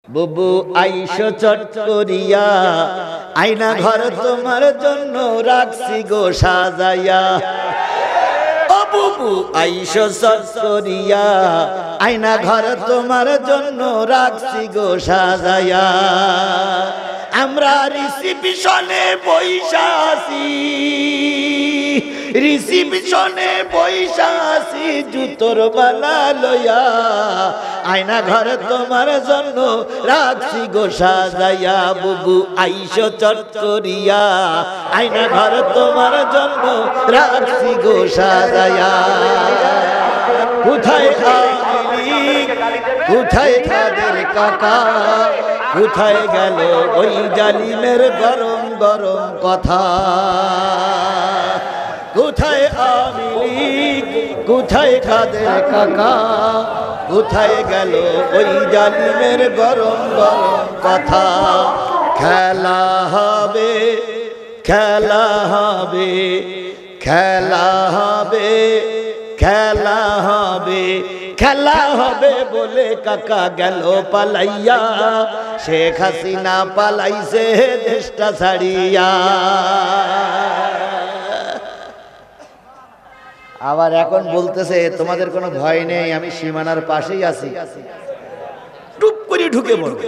বুবু আইসো চট করিয়া, আয়না ঘর তোমার জন্য রাখছি গো সাজাইয়া। ও বুবু আইসো চট করিয়া, আয়না ঘর তোমার জন্য রাখছি গো সাজাইয়া। আমরা রিসিপশনে বইসা আছি, রিসিপশনে বইসা আছি জুতোর বালা লইয়া। আয়না ঘর তোমার জন্য রাখছি গো সাজাইয়া। বুবু আইসো চট করিয়া, আয়না ঘর তোমার জন্য রাখছি গো সাজাইয়া। কোথায় খালি, কোথায় খাদের কাকা, কোথায় গেল ওই জালিমের গরম গরম কথা। কোথায় আমিলি, কোথায় খাদের কাকা, কোথায় গেল ওই জালিমের গরম গরম কথা। খেলা হবে, খেলা হবে, খেলা হবে, খেলা হবে, খেলা হবে বলে কাকা গেল পালাইয়া। শেখ হাসিনা পালাইছে দেশটা ছাড়িয়া। আবার এখন বলতেছে তোমাদের কোনো ভয় নেই, আমি সীমানার পাশেই আছি, টুপ করে ঢুকে পড়বে।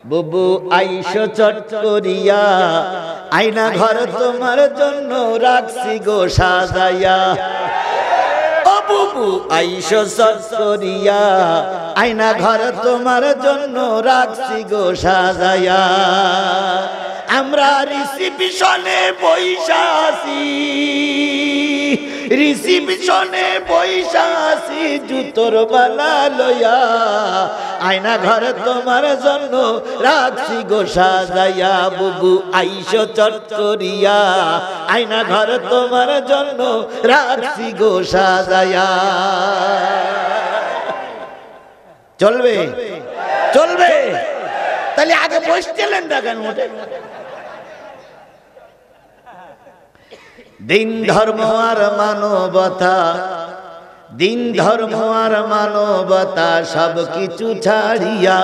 বুবু আইসো চট করিয়া, আয়না ঘর তোমার জন্য রাখছি গো সাজাইয়া। ও বুবু আইসো চট করিয়া, আয়না ঘর তোমার জন্য রাখছি গো সাজাইয়া। আমরা রিসিপশনে বইসা আছি, রিসিপশনে বইসা আছি জুতোর বালা লইয়া। আয়না ঘর তোমার জন্য রাখছি গো সাজাইয়া। বুবু আইসো চট করিয়া, আয়না ঘর তোমার জন্য রাখছি গো সাজাইয়া। চলবে চলবে, তাহলে আগে বসছিলেন না কেন? দিন ধর্ম আর মানবতা, দিন ধর্ম আর মানবতা সব কিছু ছাড়িয়া,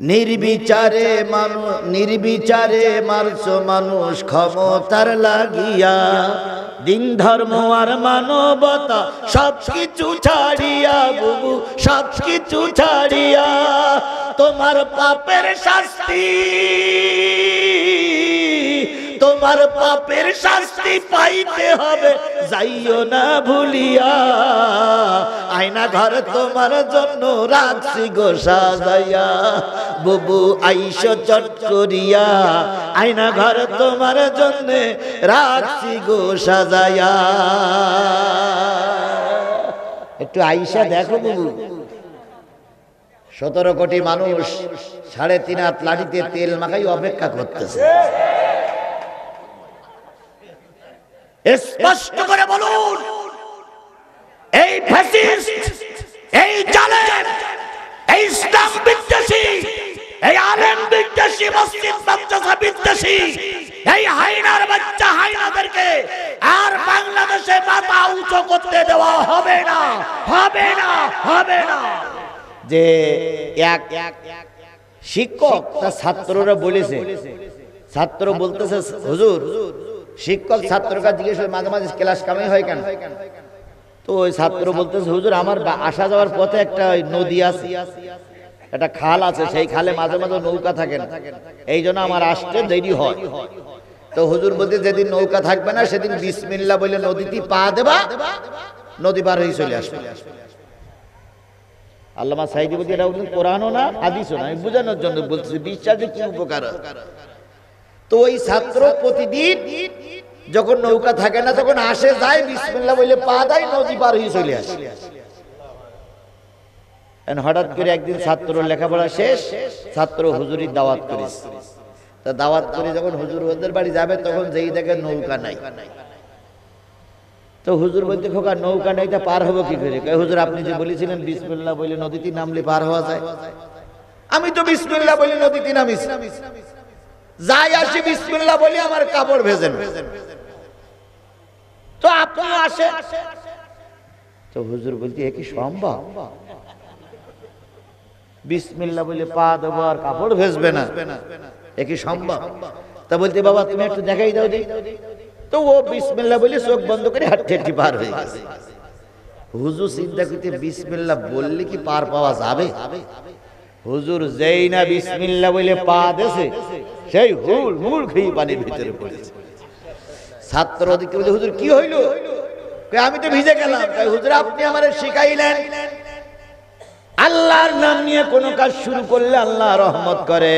নির্বিচারে মানুষ, নির্বিচারে মারছো মানুষ ক্ষমতার লাগিয়া। দিন ধর্ম আর মানবতা সব কিছু ছাড়িয়া, বুবু সব কিছু ছাড়িয়া। তোমার পাপের শাস্তি, তোমার পাপের শাস্তি পাইতে হবে, যাইও না ভুলিয়া। আয়না ঘর তোমার জন্য রাখছি গো সাজাইয়া। বুবু আইসো চট করিয়া, আয়না ঘর তোমার জন্য রাখছি গো সাজাইয়া। একটু আইসা দেখো বুবু, 17 কোটি মানুষ 3.5 হাত লাঠিতে তেল মাখাই অপেক্ষা করতেছে। স্পষ্ট করে বলুন, এই ফ্যাসিস্ট, এই জালেম, এই ইসলাম বিদ্বেষী, এই আলেম বিদ্বেষী, মসজিদ মাদ্রাসা বিদ্বেষী, এই হাইনার বাচ্চা হাইনাদেরকে আর বাংলাদেশে মাথা উঁচু করতে দেওয়া হবে না, হবে না, হবে না। যে এক শিক্ষক তার ছাত্ররা বলেছে, ছাত্র বলতেছে হুজুর, শিক্ষক ছাত্রকে জিজ্ঞেস করে মাঝে মাঝে ক্লাস কামাই হয় কেন? তো ওই ছাত্র বলতেছে হুজুর আমার আসা যাওয়ার পথে একটা নদী আছে, একটা খাল আছে, সেই খালে মাঝে মাঝে নৌকা থাকে না, এই জন্য আমার আসতে দেরি হয়। তো হুজুর বলতে যেদিন নৌকা থাকবে না সেদিন বিসমিল্লাহ বলে নদীতে পা দেবা, নদী পার হয়ে চলে আসবে। আল্লামা সাইদি বলতে এটা কোরআনও না হাদিসও না, আমি বোঝানোর জন্য বলছি বিশ্বাসে কি উপকার। তো ওই ছাত্র প্রতিদিন যখন নৌকা থাকে না তখন আসে যায়, বিসমিল্লাহ বলে পা দেয়, নদী পার হয়ে চলে আসে। হঠাৎ করে একদিন ছাত্র লেখাপড়া শেষ, ছাত্র হুজুরির দাওয়াত করেছে। তা দাওয়াত করে যখন হুজুর ওদের বাড়ি যাবে তখন যেই দেখে নৌকা নাই। তো হুজুর বলতে খোকা নৌকা নাই, তা পার হবো কি করে? হুজুর আপনি যে বলেছিলেন বিসমিল্লাহ বলে নদীতে নামলে পার হওয়া যায়, আমি তো বিসমিল্লাহ বলে নদীতে নামিছি, যাই আসি বিসমিল্লাহ বলি আমার কাপড় ভেজেন। তো আপনি আসে তো হুজুর বলতে এ কি সম্ভব? বিসমিল্লাহ বলে পা দেবো আর কাপড় ভেজবে না, এ কি সম্ভব? তা বলতে বাবা তুমি একটু দেখাই দাও দি। তো ও বিসমিল্লাহ বলে চোখ বন্ধ করে হাঁটতে পার হয়ে গেছে। হুজুর চিন্তা করতে বিসমিল্লাহ বললে কি পার পাওয়া যাবে? হুজুর যেই না বিসমিল্লাহ বলে পা দেছে সেই হুল মুল খেয়ে পানির ভিতরে পড়েছে। ছাত্র ওদিকে বলে হুজুর কি হইল? আমি তো ভিজে গেলাম। হুজুর আপনি আমারে শিখাইলেন আল্লাহর নাম নিয়ে কোন কাজ শুরু করলে আল্লাহ রহমত করে।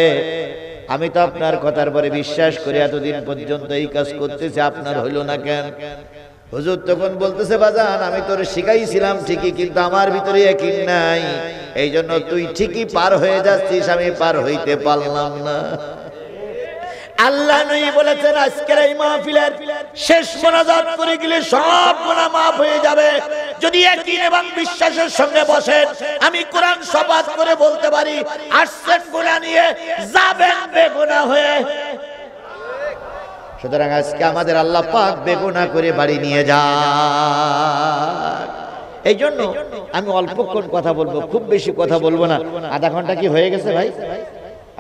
আমি তো আপনার কথার পরে বিশ্বাস করি এতদিন পর্যন্ত এই কাজ করতেছে, আপনার হইল না কেন? হুজুর তখন বলতেছে বাজান আমি তোরে শিখাইছিলাম ঠিকই, কিন্তু আমার ভিতরে ইয়াকিন নাই, এই জন্য তুই ঠিকই পার হয়ে যাচ্ছিস, আমি পার হইতে পারলাম না। আল্লাহ নবী বলেছেন আজকের এই মাহফিলের শেষ মোনাজাত করে গেলে সব গুনাহ maaf হয়ে যাবে যদি ইয়াকিন এবং বিশ্বাসের সঙ্গে বসেন। আমি কোরআন শপথ করে বলতে পারি আসছেন গুনাহ নিয়ে যাবেন বেগুনাহ হয়ে। সুতরাং আজকে আমাদের আল্লাহ পাক বেগুনাহ করে বাড়ি নিয়ে যান। এই জন্য আমি অল্পক্ষণ কথা বলবো, খুব বেশি কথা বলবো না। আধা ঘন্টা কি হয়ে গেছে ভাই?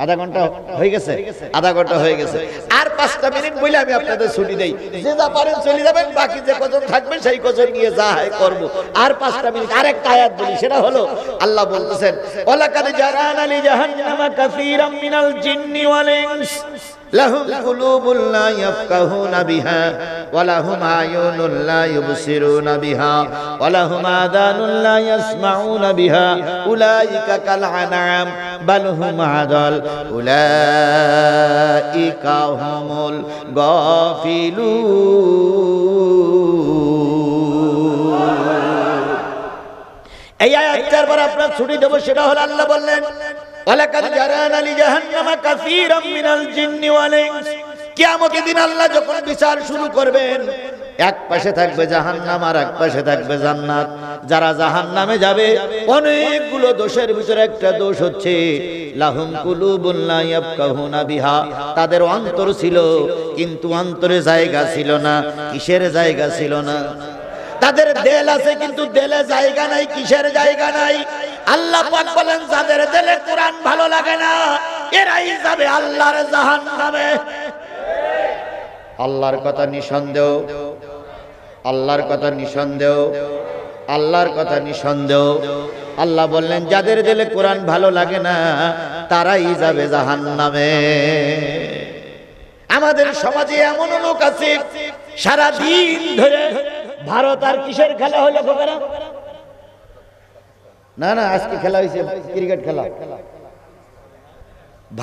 আধা ঘন্টা হয়ে গেছে, আধা ঘন্টা হয়ে গেছে। আর 5টা মিনিট বলে আমি আপনাদের ছুটি দেই, যে যা পারেন চলে যাবেন, বাকি যে কজন থাকবেন সেই কজন নিয়ে যা হয় করব। আর 5টা মিনিট আরেকটা আয়াত বলি, সেটা হলো আল্লাহ বলতেছেন ওয়ালাকাদ জারানা লি জাহান্নামা কাসীরাম মিনাল জিন্নি ওয়াল ইনস লাহুম কুলুবুন লা ইয়াফকাহুনা বিহা ওয়া লাহুম আয়ুনুন লা ইউবসিরুনা বিহা ওয়া লাহুম আযানুন লা ইয়াসমাউনা বিহা উলাইকা কাল আনআম বাল হুম আদাল উলাইকা হুমুল গাফিলুন। এই আয়াতটার পর আপনার ছুটি দেব, সেটা হলো আল্লাহ বললেন ওয়ালাকাদ জারানা লি জাহান্নামা কাসীরাম মিনাল জিন্নি ওয়াল ইনস। কিয়ামতের দিন আল্লাহ যখন বিচার শুরু করবেন, এক পাশে থাকবে জাহান্নাম আর এক পাশে থাকবে জান্নাত। যারা জাহান্নামে যাবে অনেকগুলো দোষের ভিতরে একটা দোষ হচ্ছে লাহুম কুলুবুন লা ইয়াফকাহুনা বিহা, তাদের অন্তর ছিল কিন্তু অন্তরে জায়গা ছিল না। কিসের জায়গা ছিল না? তাদের দিল আছে কিন্তু দিলে জায়গা নাই। কিসের জায়গা নাই? আল্লাহ পাক বলেন যাদের দিলে কোরআন ভালো লাগে না এরাই যাবে আল্লাহর জাহান্নামে। আল্লাহর কথা নিঃসন্দেহ, আল্লাহর কথা নিঃসন্দেহ, আল্লাহর কথা নিঃসন্দেহ। আল্লাহ বললেন যাদের দিলে কোরআন ভালো লাগে না তারাই যাবে জাহান্নামে। আমাদের সমাজে এমন লোক আছে সারা দিন ধরে ভারত আর কিসের খেলা হলো খোকারা? না না আজকে খেলা হয়েছে ক্রিকেট খেলা,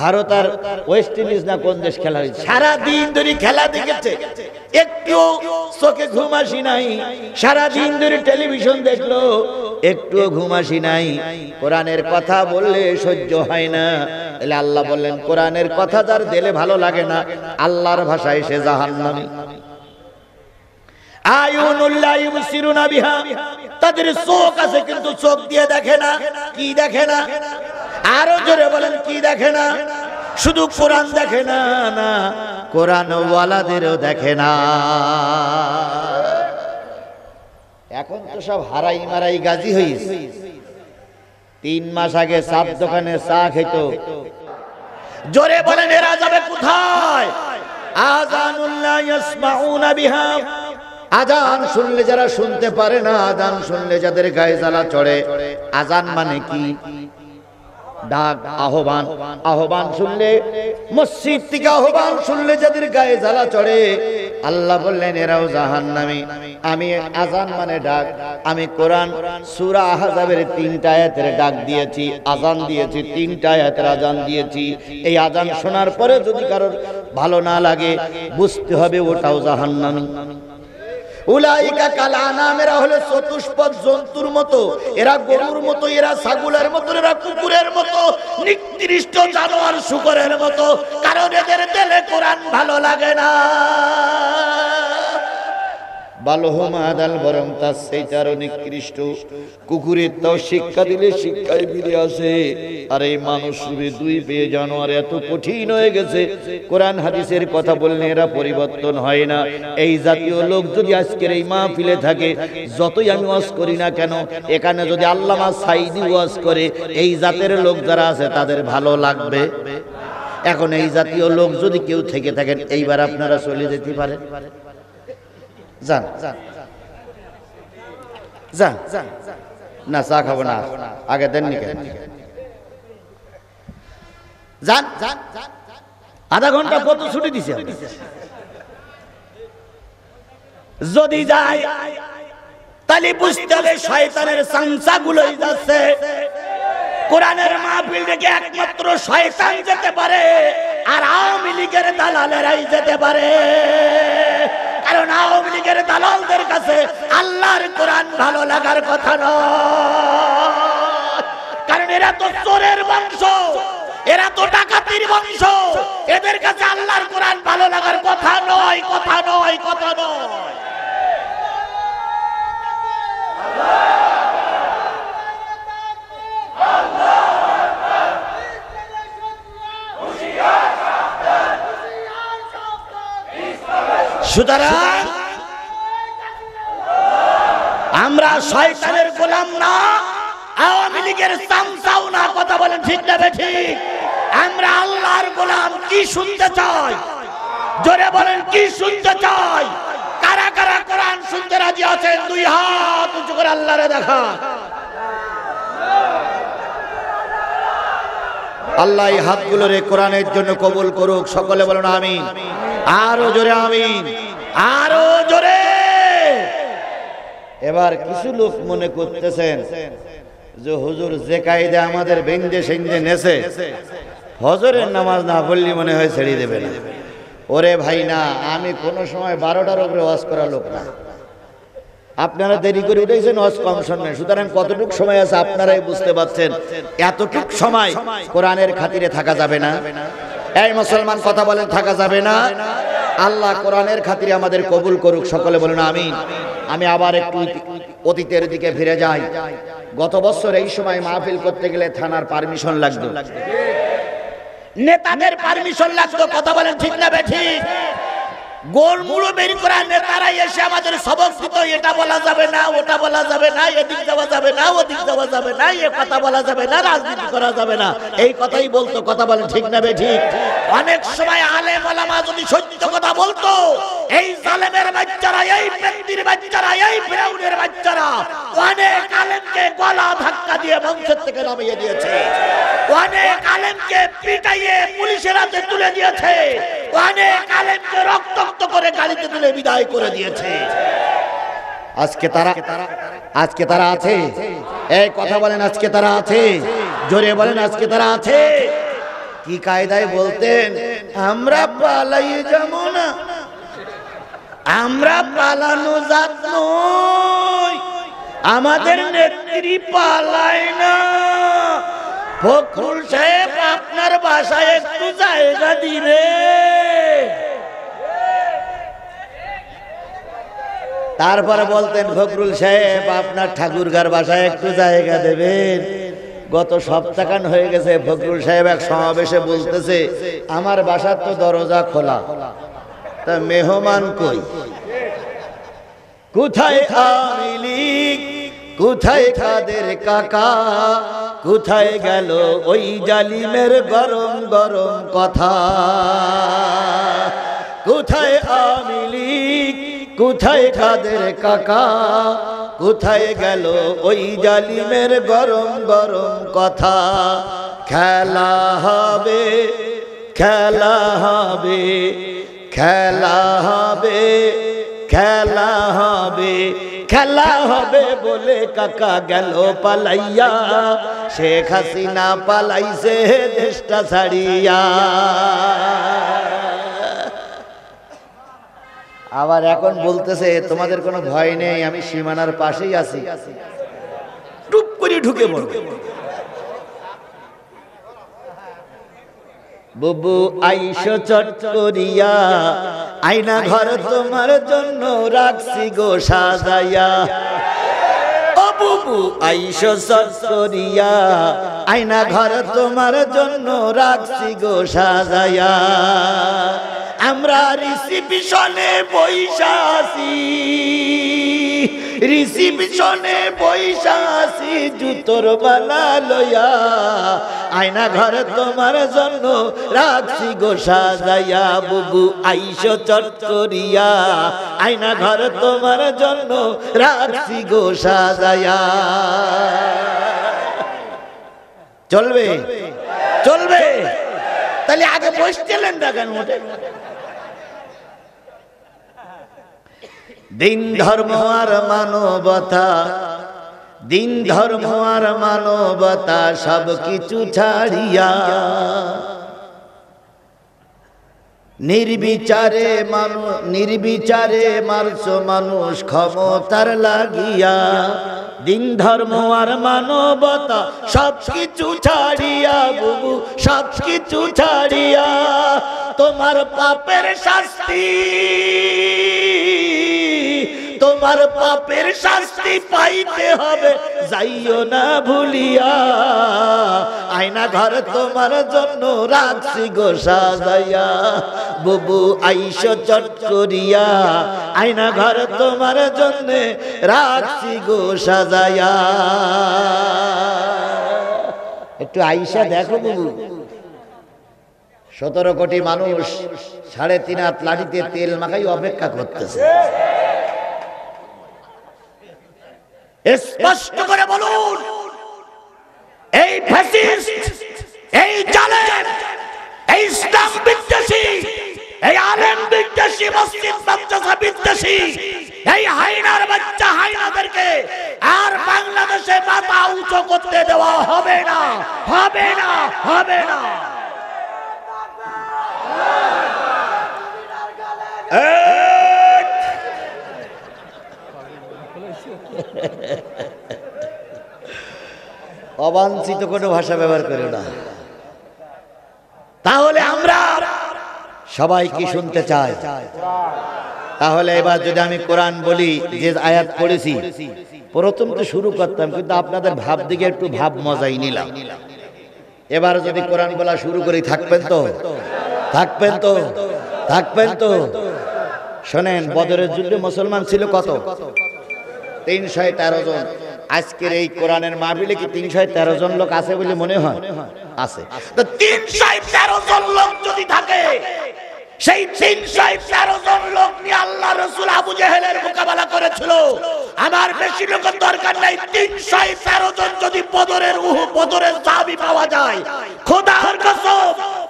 ভারত আর ওয়েস্ট ইন্ডিজ না কোন দেশ খেলা হয়েছে, সারা দিন ধরে খেলা দেখেছে, একটু চোখে ঘুম আসি নাই। সারা দিন ধরে টেলিভিশন দেখলো, একটুও ঘুম আসি নাই। কোরআনের কথা বললে সহ্য হয় না। তাহলে আল্লাহ বললেন কোরআনের কথা যার দিলে ভালো লাগে না আল্লাহর ভাষায় সে জাহান্নামী। আয়ুনুল্লাহ ইউবসিরুনা বিহা, তাদের চোখ আছে কিন্তু চোখ দিয়ে দেখে না। কি দেখে না? আরো জোরে বলেন কি দেখে না? শুধু কোরআন দেখে না, না কোরআন ওয়ালাদেরও দেখে না। এখন তো সব হারাই মারাই গাজী হইছে। 3 মাস আগে চার দোকানে চা খেত, জোরে বলেন এরা যাবে কোথায়? আযানুল্লাহ ইয়াসমাউনা বিহা, আজান শুনলে যারা শুনতে পারে না, আজান শুনলে যাদের গায়ে জ্বালা চড়ে। আজান মানে কি? ডাক, আহ্বান। আহ্বান শুনলে, মসজিদ থেকে আহ্বান শুনলে যাদের গায়ে জ্বালা চড়ে আল্লাহ বললেন এরাও জাহান্নামী। আমি আজান মানে ডাক, আমি কোরআন সূরা আহজাবের 3টা আয়াতের ডাক দিয়েছি, আজান দিয়েছি, 3টা আয়াতের আজান দিয়েছি। এই আজান শোনার পরে যদি কারোর ভালো না লাগে বুঝতে হবে ওটাও জাহান্নামী। উলাইকা কাল আনাম, এরা হলো চতুষ্পদ জন্তুর মতো, এরা গরুর মতো, এরা ছাগলের মতো, এরা কুকুরের মতো, নিকৃষ্ট জানোয়ার শুকরের মতো। কারণ এদের দিলে কোরআন ভালো লাগে না। বালহমাদাল, বরং তার সেইটা আরো নিকৃষ্ট। কুকুরের তাও শিক্ষা দিলে শিক্ষায় ফিরে আসে, আর এই মানুষ রূপে দুই পেয়ে জানোয়ার এত কঠিন হয়ে গেছে। কোরআন হাদিসের কথা বললে এরা পরিবর্তন হয় না। এই জাতীয় লোক যদি আজকের এই মাহফিলে থাকে, যতই আমি ওয়াজ করি না কেন, এখানে যদি আল্লামা সাইদি ওয়াজ করে, এই জাতের লোক যারা আছে তাদের ভালো লাগবে? এখন এই জাতীয় লোক যদি কেউ থেকে থাকেন, এইবার আপনারা চলে যেতে পারেন। যান যান না, চা খাবো না, আগে দেননি কেন? যান, আধা ঘন্টা কত ছুটি দিছে? যদি যায় তাহলে বুঝতে হবে শয়তানের চামচাগুলোই যাচ্ছে। কোরআনের মাহফিল থেকে একমাত্র শয়তান যেতে পারে, আর আওয়ামী লীগের দালালেরাই যেতে পারে। কারণ আওয়ামী লীগের দালালদের কাছে আল্লাহর কোরআন ভালো লাগার কথা নয়, কারণ এরা তো চোরের বংশ, এরা তো ডাকাতির বংশ। এদের কাছে আল্লাহর কোরআন ভালো লাগার কথা নয়, কথা নয়, কথা নয়। সুতরাং আমরা শয়তানের গোলাম না, আওয়ামী লীগের চামচাও না। কথা বলেন ঠিক না ঠিক? আমরা আল্লাহর গোলাম। কি শুনতে চাই? জোরে বলেন, কি শুনতে চাই? কারা কারা কোরআন শুনতে রাজি আছেন? দুই হাত উঁচু করে আল্লাহরে দেখা। আল্লাহ এই হাতগুলোরে কোরআনের জন্য কবুল করুক। সকলে বলুন আমিন। আরো জোরে আমিন, আরো জোরে। এবার কিছু লোক মনে করতেছেন যে হুজুর যে কায়দা আমাদের বেঁধে সেঁধে নেছে, ফজরের নামাজ না পড়লে মনে হয় ছেড়ে দেবে না। ওরে ভাই না, আমি কোনো সময় 12টার উপরে ওয়াজ করা লোক না। আপনারা দেরি করে উঠেছেন, ওয়াজ কম শুনবেন। সুতরাং কতটুক সময় আছে আপনারাই বুঝতে পারছেন। এতটুক সময় কোরআনের খাতিরে থাকা যাবে না। এই মুসলমান কথা বলেন, থাকা যাবে না। আল্লাহ কোরআনের খাতিরে আমাদের কবুল করুক। সকলে বলুন আমিন। আমি আবার একটু অতীতের দিকে ফিরে যাই। গত বছর এই সময় মাহফিল করতে গেলে থানার পারমিশন লাগতো, নেতাদের পারমিশন লাগতো। কথা বলেন ঠিক না ঠিক? গোলমুড়ো বের করা নেতারা এসে আমাদের সবক দিত, এটা বলা যাবে না, ওটা বলা যাবে না, এদিক যাওয়া যাবে না, ওদিক যাওয়া যাবে না, এ কথা বলা যাবে না, রাজনীতি করা যাবে না, এই কথাই বলতো। কথা বলেন ঠিক না ঠিক? অনেক সময় আলেম ওলামা যদি সত্য কথা বলতো, এই জালেমের বাচ্চারা, এই ব্যক্তির বাচ্চারা, এই ফিরাউনের বাচ্চারা অনেক আলেমকে গলা ধাক্কা দিয়ে মঞ্চের থেকে নামিয়ে দিয়েছে, অনেক আলেমকে পিটাইয়ে পুলিশের হাতে তুলে দিয়েছে, অনেক আলেমকে রক্তাক্ত করে গাড়িতে তুলে বিদায় করে দিয়েছে। আজকে তারা আছে? এই কথা বলেন, আজকে তারা আছে? জোরে বলেন, আজকে তারা আছে? কি কায়দায় বলতেন, আমরা পালাইয়ে যাবো না, আমরা পালানো জাত নই, আমাদের নেত্রী পালায় না। ফখরুল সাহেব আপনার বাসায় একটু জায়গা দিবে? তারপরে বলতেন ফখরুল সাহেব আপনার ঠাকুরগার বাসায় একটু জায়গা দেবেন। গত সপ্তাহখান হয়ে গেছে ফখরুল সাহেব এক সমাবেশে বলতেছে, আমার বাসার তো দরজা খোলা, তা মেহমান কই? কোথায় আওয়ামী লীগ, কোথায় কাদের কাকা, কোথায় গেল ওই জালিমের গরম গরম কথা? কোথায় আওয়ামী লীগ, কোথায় কাদের কাকা, কোথায় গেল ওই জালিমের গরম গরম কথা? খেলা হবে, খেলা হবে, খেলা হবে, খেলা হবে, খেলা হবে বলে কাকা গেল পালাইয়া, শেখ হাসিনা পালাইছে দেশটা ছাড়িয়া। আবার এখন বলতেছে তোমাদের কোনো ভয় নেই, আমি সীমানার পাশেই আছি, টুপ করে ঢুকে পড়ব। বুবু আইসো চট করিয়া, আয়না ঘর তোমার জন্য রাখছি গো সাজাইয়া, ও বুবু আইসো চট করিয়া, আয়না ঘর তোমার জন্য রাখছি গো সাজাইয়া। আমরা রিসিপশনে বইসা আছি, রিসিপশনে বইসা আছি জুতোর বালা লইয়া, আয়না ঘর তোমার জন্য রাখছি গো সাজাইয়া, বুবু আইসো চট করিয়া, আয়না ঘর তোমার জন্য রাখছি গো সাজাইয়া। চলবে চলবে, তাহলে আগে বসছিলেন না কেন? দিন ধর্ম আর মানবতা, দিন ধর্ম আর মানবতা সব কিছু ছাড়িয়া, নির্বিচারে মানুষ, নির্বিচারে মারছো মানুষ ক্ষমতার লাগিয়া, দিন ধর্ম আর মানবতা সব কিছু ছাড়িয়া, বুবু সব কিছু ছাড়িয়া, তোমার পাপের শাস্তি, তোমার পাপের শাস্তি পাইতে হবে, যাইও না ভুলিয়া, আয়না ঘর তোমার জন্য রাখছি গো সাজাইয়া, বুবু আইসো চট করিয়া, আয়না ঘর তোমার জন্য রাখছি গো সাজাইয়া। একটু আইসা দেখো বুবু, 17 কোটি মানুষ 3.5 হাত লাঠিতে তেল মাখাই অপেক্ষা করতেছে। স্পষ্ট করে বলুন, এই ফ্যাসিস্ট, এই জালেম, এই ইসলাম বিদ্বেষী, এই আলেম বিদ্বেষী, মসজিদ মাদ্রাসা বিদ্বেষী, এই হাইনার বাচ্চা হাইনাদেরকে আর বাংলাদেশে মাথা উঁচু করতে দেওয়া হবে না, হবে না, হবে না। অবাঞ্ছিত কোনো ভাষা ব্যবহার করে না। তাহলে আমরা সবাই কি শুনতে চাই? তাহলে এবার যদি আমি কোরআন বলি, যে আয়াত পড়েছি, প্রথম তো শুরু করতাম, কিন্তু আপনাদের ভাব দিকে একটু ভাব মজাই নিলাম। এবার যদি কোরআন বলা শুরু করি, থাকবেন তো? থাকবেন তো? থাকবেন তো? শোনেন, বদরের যুদ্ধে মুসলমান ছিল কত? 313 জন। আজকের এই কোরআনের মাহফিলে কি 313 জন লোক আছে বলে মনে হয়? আছে। তো 313 জন লোক যদি থাকে, সেই 313 জন লোক নিয়ে আল্লাহ রাসূল আবু জেহেলের মোকাবেলা করেছিল। আমার বেশি লোকের দরকার নাই, 313 জন যদি বদরের সাহাবী পাওয়া যায়, খোদার কসম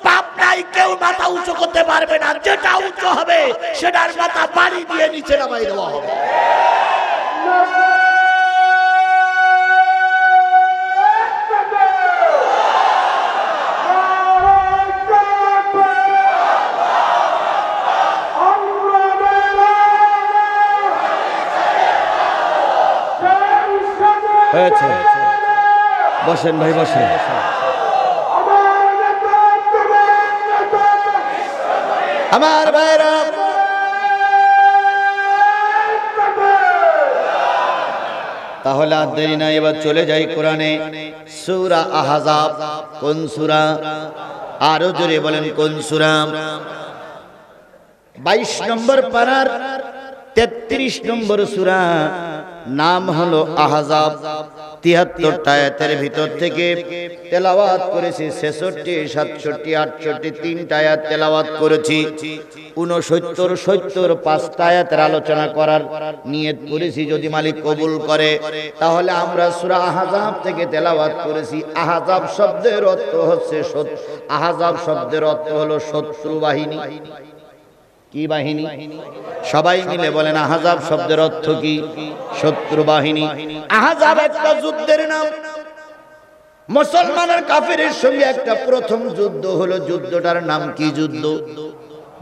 পাপ নাই, কেউ মাথা উঁচু করতে পারবে না। যেটা উঁচু হবে সেটার মাথা বাড়ি দিয়ে নিচে নামাই দেওয়া হবে। হয়েছে, বসেন ভাই, বসেন। আমার ভাইরা, তাহলে আর দেরি নাই, এবার চলে যাই কোরআনে। সূরা আহজাব। কোন সূরা? আরো জোরে বলেন, কোন সূরা? 22 নম্বর পারার 33 নম্বর সূরা, নাম হলো আহজাব। 73টা আয়াতের ভিতর থেকে তেলাওয়াত করেছি 66, 67, 68, 3টা আয়াত তেলাওয়াত করেছি। 69, 70, 5টা আয়াতের আলোচনা করার নিয়ত করেছি। যদি মালিক কবুল করে, তাহলে আমরা সূরা আহজাব থেকে তেলাওয়াত করেছি। আহজাব শব্দের অর্থ হচ্ছে আহজাব শব্দের অর্থ হলো শত্রু বাহিনী। কি বাহিনী? সবাই মিলে বলেন, আহজাব শব্দের অর্থ কি? শত্রু বাহিনী। আহজাব একটা যুদ্ধের নাম। মুসলমানের কাফেরের সঙ্গে একটা প্রথম যুদ্ধ হলো। যুদ্ধটার নাম কি? যুদ্ধ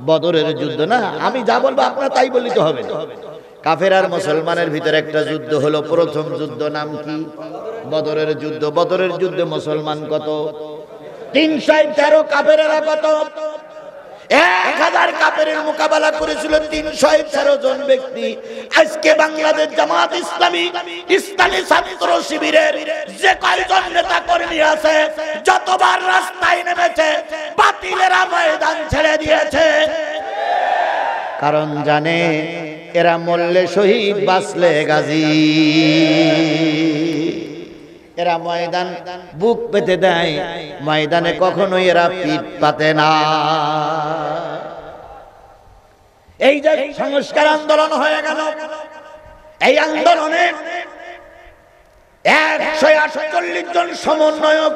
বদরের যুদ্ধ। না, আমি যা বলবো আপনারা তাই বলিতে হবে। কাফের আর মুসলমানের ভিতরে একটা যুদ্ধ হলো, প্রথম যুদ্ধ। নাম কি? বদরের যুদ্ধ। বদরের যুদ্ধে মুসলমান কত? 313, কাফেরেরা কত? 1000 কাফেরের মোকাবেলা করেছিল 311 জন ব্যক্তি। আজকে বাংলাদেশ জামাত ইসলামী ইসলামী ছাত্র শিবিরের যে কয়জন নেতা কর্মী আছে, যতবার রাস্তায় নেমেছে বাতিলেরা ময়দান ছেড়ে দিয়েছে, কারণ জানে এরা মরলে শহীদ, বাঁচলে গাজী। এরা ময়দান বুক পেতে দেয়, ময়দানে কখনোই এরা পিঠ পাতে না। এই যে সংস্কার আন্দোলন হয়ে গেল, এই আন্দোলনে 148 জন সমন্বয়ক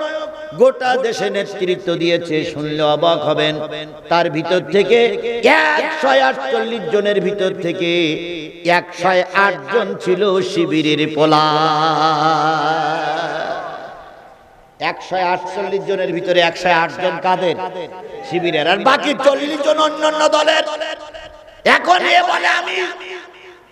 গোটা দেশে নেতৃত্ব দিয়েছে। শুনলে অবাক হবেন, তার ভিতর থেকে 148 জনের ভিতর থেকে 108 জন ছিল শিবিরের পোলা। 148 জনের ভিতরে 108 জন কাদের? শিবিরের। আর বাকি 40 জন অন্যান্য দলের। এখন এ বলে আমি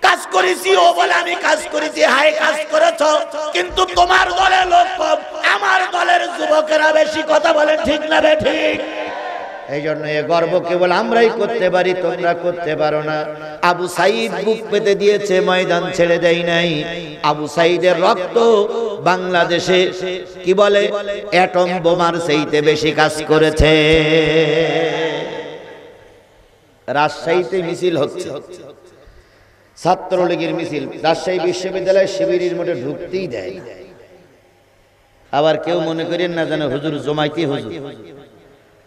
কাজ করেছি, ও বলে আমি কাজ করেছি। হাই, কাজ করেছো, কিন্তু তোমার দলের লোক কম, আমার দলের যুবকেরা বেশি কথা বলে, ঠিক না বে ঠিক? এই জন্য এ গর্ব কেবল আমরাই করতে পারি, তোমরা করতে পারো না। আবু সাইদ বুক পেতে দিয়েছে, ময়দান ছেড়ে দেয় নাই। আবু সাইদের রক্ত বাংলাদেশে কি বলে অ্যাটম বোমার চাইতে বেশি কাজ করেছে। রাজশাহীতে মিছিল হচ্ছে, ছাত্রলীগের মিছিল। রাজশাহী বিশ্ববিদ্যালয় শিবিরের মধ্যে ঢুকতেই দেয়। আবার কেউ মনে করেন না জানে হুজুর জমাইতে হুজুর।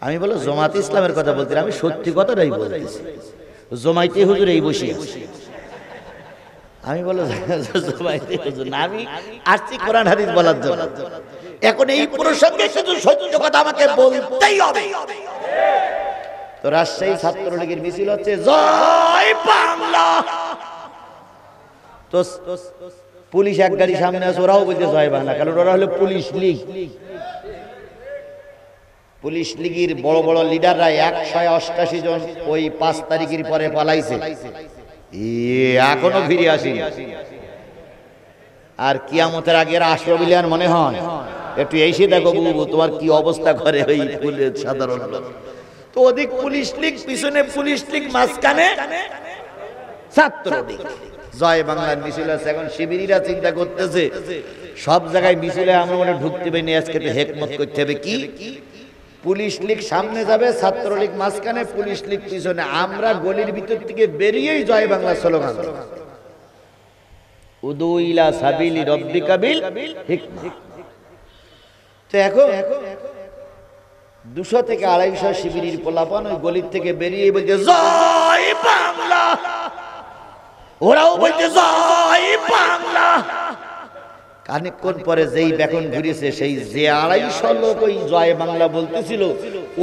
আমি বলো জামাত ইসলামের কথা বলতে, আমি সত্যি কথাটাই বলতেছি। জমাইতে হুজুর এই বসে আছে। আমি বলো জমাইতে হুজুর না, আমি আসছি কোরআন হাদিস বলার জন্য। এখন এই প্রসঙ্গে শুধু সত্য কথা আমাকে বলতেই হবে। তো রাজশাহী ছাত্রলীগের মিছিল হচ্ছে, জয় বাংলা। তো পুলিশ এক গাড়ি সামনে আছে, ওরাও বলছে জয় বাংলা, কারণ ওরা হলো পুলিশ লীগ। পুলিশ লীগের বড় বড় লিডাররা 188 জন ওই 5 তারিখের পরে পালাইছে, এখনো ফিরে আসেনি। আর কিয়ামতের আগে আসবে বলে আর মনে হয়? একটু এসে দেখো বুবু, তোমার কি অবস্থা করে ওই পুলিশ সাধারণ লোক। তো ওদিক পুলিশ লীগ পিছনে, পুলিশ লীগ মাঝখানে ছাত্রলীগ। জয় বাংলার মিছিল আছে। এখন শিবিরিরা চিন্তা করতেছে সব জায়গায় মিছিলে আমরা মনে ঢুকতে পারিনি, আজকে তো হেকমত করতে হবে। কি পুলিশ লীগ সামনে যাবে, ছাত্রলীগ মাঝখানে, পুলিশ লীগ পিছনে। আমরা গলির ভিতর থেকে বেরিয়েই জয় বাংলা স্লোগান, উদু ইলা সাবিলি রব্বিকা বিল হিকমা। তো এখন 200 থেকে 250 শিবিরের পোলাপান ওই গলির থেকে বেরিয়ে বলছে জয় বাংলা, ওরাও বলছে জয় বাংলা। খানিকক্ষণ পরে যেই বেকন ঘুরেছে, সেই যে 250 লোক ওই জয় বাংলা বলতেছিল,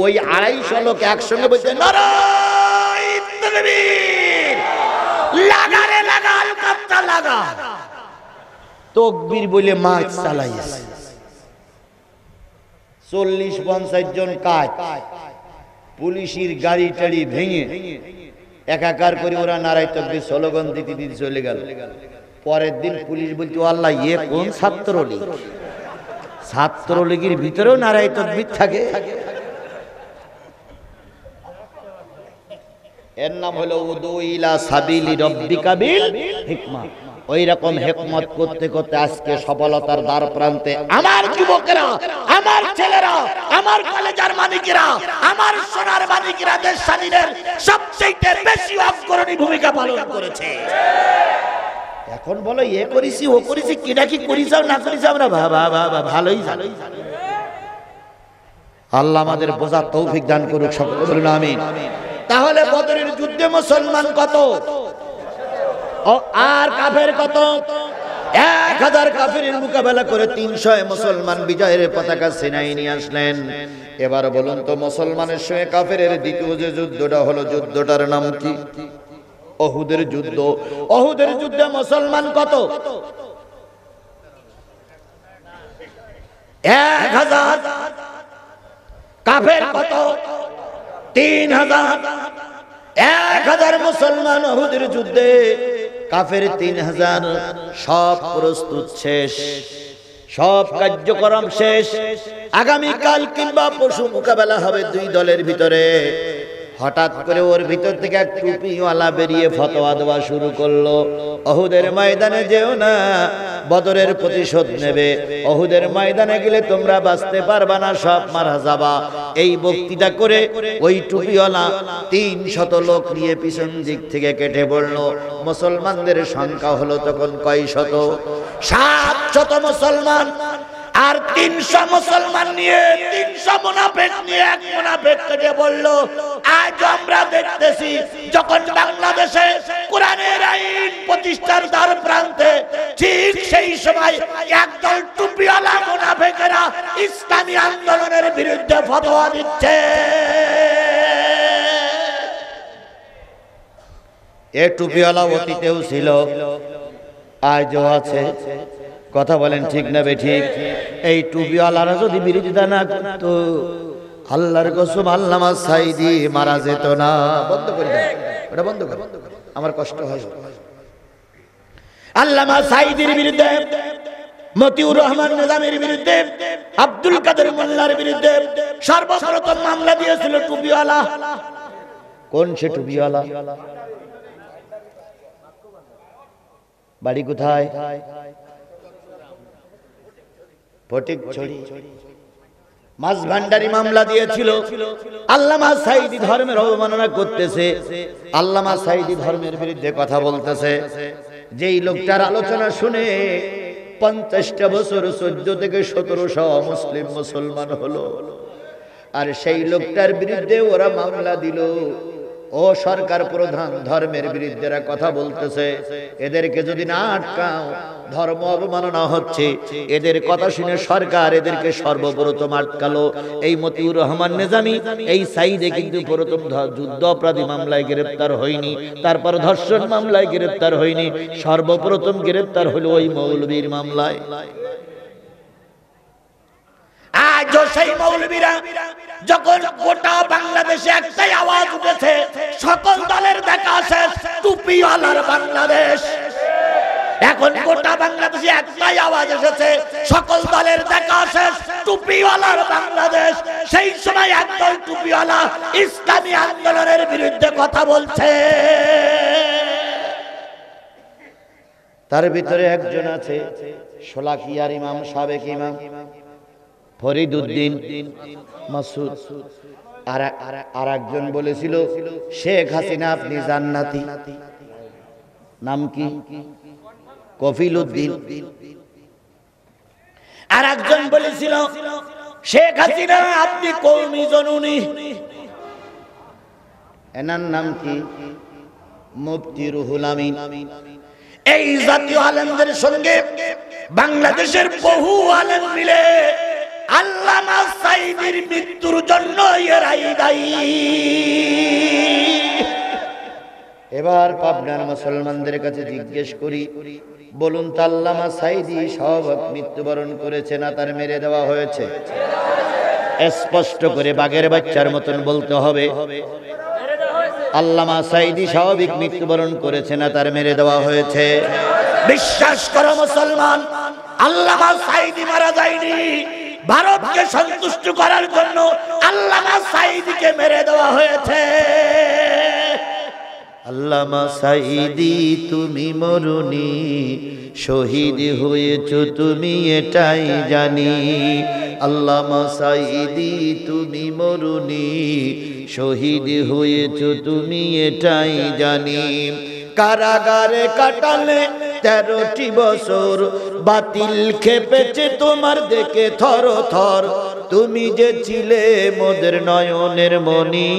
ওই 250 লোক একসঙ্গে বলছে নারায়ে তাকবীর, লাগা রে লাগা, আলকাত্তা লাগা। তাকবীর বলে মাছ চালাইছে। 40-50 জন কাজ, পুলিশের গাড়ি টাড়ি ভেঙে একাকার করে ওরা নারায়ে তাকবীর স্লোগান দিতে দিতে চলে গেল। পরের দিন পুলিশ বলতো আল্লাহ, এ কোন ছাত্রলীগ? ছাত্রলীগের ভিতরেও নারায়ে তাকবীর থাকে। এর নাম হলো উদু ইলা সাবিলি রব্বিকা বিল হিকমা। ওই রকম হিকমত করতে করতে আজকে সফলতার দ্বার প্রান্তে আমার যুবকেরা, আমার ছেলেরা, আমার কলেজের মানিকেরা, আমার সোনার মানিকেরা দেশ স্বাধীনের সবচেয়ে বেশি অগ্রণী ভূমিকা পালন করেছে। এখন বলো এ করেছি ও করেছি, কিনা কি করিস না করিস আমরা ভালোই জানি। আল্লাহ আমাদের বোঝার তৌফিক দান করুক, সকলে বলুন আমিন। তাহলে বদরের যুদ্ধে মুসলমান কত আর কাফের কত? 1000 কাফেরের মোকাবেলা করে 300 মুসলমান বিজয়ের পতাকা ছিনাই নিয়ে আসলেন। এবার বলুন তো, মুসলমানের সঙ্গে কাফেরের দ্বিতীয় যে যুদ্ধটা হলো, যুদ্ধটার নাম কি? উহুদের যুদ্ধ। উহুদের যুদ্ধে মুসলমান কত? 1000। কাফের কত? 3000। 1000 মুসলমান উহুদের যুদ্ধে, কাফের 3000। সব প্রস্তুত শেষ, সব কার্যক্রম শেষ। আগামীকাল কিংবা পরশু মোকাবেলা হবে দুই দলের ভিতরে। হঠাৎ করে ওর ভিতর থেকে এক টুপিওয়ালা বেরিয়ে ফতোয়া দেওয়া শুরু করলো, অহুদের ময়দানে যেও না, বদরের প্রতিশোধ নেবে, অহুদের ময়দানে গেলে তোমরা বাঁচতে পারবা না, সব মারা যাবা। এই বক্তৃতা করে ওই টুপিওয়ালা 300 লোক নিয়ে পিছন দিক থেকে কেটে পড়লো। মুসলমানদের সংখ্যা হলো তখন কয় শত? 700 মুসলমান। আর 300 মুসলমান নিয়ে 300 মুনাফিক নিয়ে এক মুনাফিক কেটে বলল, আজ আমরা দেখতেছি যখন বাংলাদেশে কোরআনের আইন প্রতিষ্ঠার দ্বার প্রান্তে, ঠিক সেই সময় একদল টুপিওয়ালা মুনাফিকেরা ইসলামী আন্দোলনের বিরুদ্ধে ফতোয়া দিচ্ছে। এ টুপিওয়ালা অতীতেও ছিল, আজও আছে। কথা বলেন ঠিক না বেঠিক? এই টুপিওয়ালারা যদি বিরোধিতা না করতো, আল্লাহর কসম আল্লামা সাঈদী মারা যেত না। বন্ধ করে দাও, ওটা বন্ধ কর, আমার কষ্ট হয়। আল্লামা সাঈদীর বিরুদ্ধে, মতিউর রহমান নিজামীর বিরুদ্ধে, আব্দুল কাদের মোল্লার বিরুদ্ধে সর্বপ্রথম মামলা দিয়েছিল টুপিওয়ালা। কোন সে টুপিওয়ালা? বাড়ি কোথায়? ফটিকছড়ি। মাছ ভান্ডারি মামলা দিয়েছিল। আল্লামা সাঈদী ধর্মের অবমাননা করতেছে, আল্লামা সাঈদী ধর্মের বিরুদ্ধে কথা বলতেছে। যেই লোকটার আলোচনা শুনে 50টা বছর 14 থেকে 1700 মুসলিম মুসলমান হলো, আর সেই লোকটার বিরুদ্ধে ওরা মামলা দিল। ও সরকার প্রধান ধর্মের বিরুদ্ধে কথা বলতেছে, এদেরকে যদি না আটকাও ধর্ম অবমাননা হচ্ছে। এদের কথা শুনে সরকার এদেরকে সর্বপ্রথম আটকালো। এই মতিউর রহমান নিজামী, এই সাঈদী কিন্তু প্রথম যুদ্ধ অপরাধী মামলায় গ্রেফতার হয়নি, তারপর ধর্ষণ মামলায় গ্রেফতার হয়নি, সর্বপ্রথম গ্রেফতার হলো ওই মৌলবীর মামলায়। আজও সেই মৌলবীরা যখন গোটা বাংলাদেশে একটাই আওয়াজ উঠেছে, সকল দলের দেখা শেষ, টুপিওয়ালার বাংলাদেশ। এখন গোটা বাংলাদেশে একটাই আওয়াজ এসেছে, সকল দলের দেখা শেষ, টুপিওয়ালার বাংলাদেশ। সেই সময় একদল টুপিওয়ালা ইসলামী আন্দোলনের বিরুদ্ধে কথা বলছে। তার ভিতরে একজন আছে শোলাকিয়ার ইমাম, সাবেক ইমাম ফরিদউদ্দিন মাসুদ। আর একজন বলেছিল শেখ হাসিনা আপনি জান্নাতি। নাম কি? কফিলউদ্দিন। আর একজন বলেছিল শেখ হাসিনা আপনি কওমি জননী। এনার নাম কি? মুফতি রুহুল আমিন। এই জাতীয় আলেমদের সঙ্গে বাংলাদেশের বহু আলেম মিলে আল্লামা সাঈদীর মৃত্যুর জন্য এরাই দায়ী। এবার পাবনার মুসলমানদের কাছে জিজ্ঞেস করি, বলুন তো আল্লামা সাঈদী শাহবাগ মৃত্যুবরণ করেছে না তার মেরে দেওয়া হয়েছে? স্পষ্ট করে বাঘের বাচ্চার মতন বলতে হবে, আল্লামা সাঈদী স্বাভাবিক মৃত্যুবরণ করেছে না তার মেরে দেওয়া হয়েছে? বিশ্বাস করো মুসলমান, আল্লামা সাঈদী মারা যায়নি। ভারতকে সন্তুষ্ট করার জন্য আল্লামা সাঈদীকে মেরে দেওয়া হয়েছে। আল্লামা সাঈদী তুমি মরুনি, শহীদ হয়েছো তুমি এটাই জানি। আল্লামা সাঈদী তুমি মরুনি, শহীদ হয়েছো তুমি এটাই জানি। কারাগারে কাটালে 13টি বছর, বাতিল খেপেছে তোমার দেখে থর থর। তুমি যে ছিলে মোদের নয়নের মনি,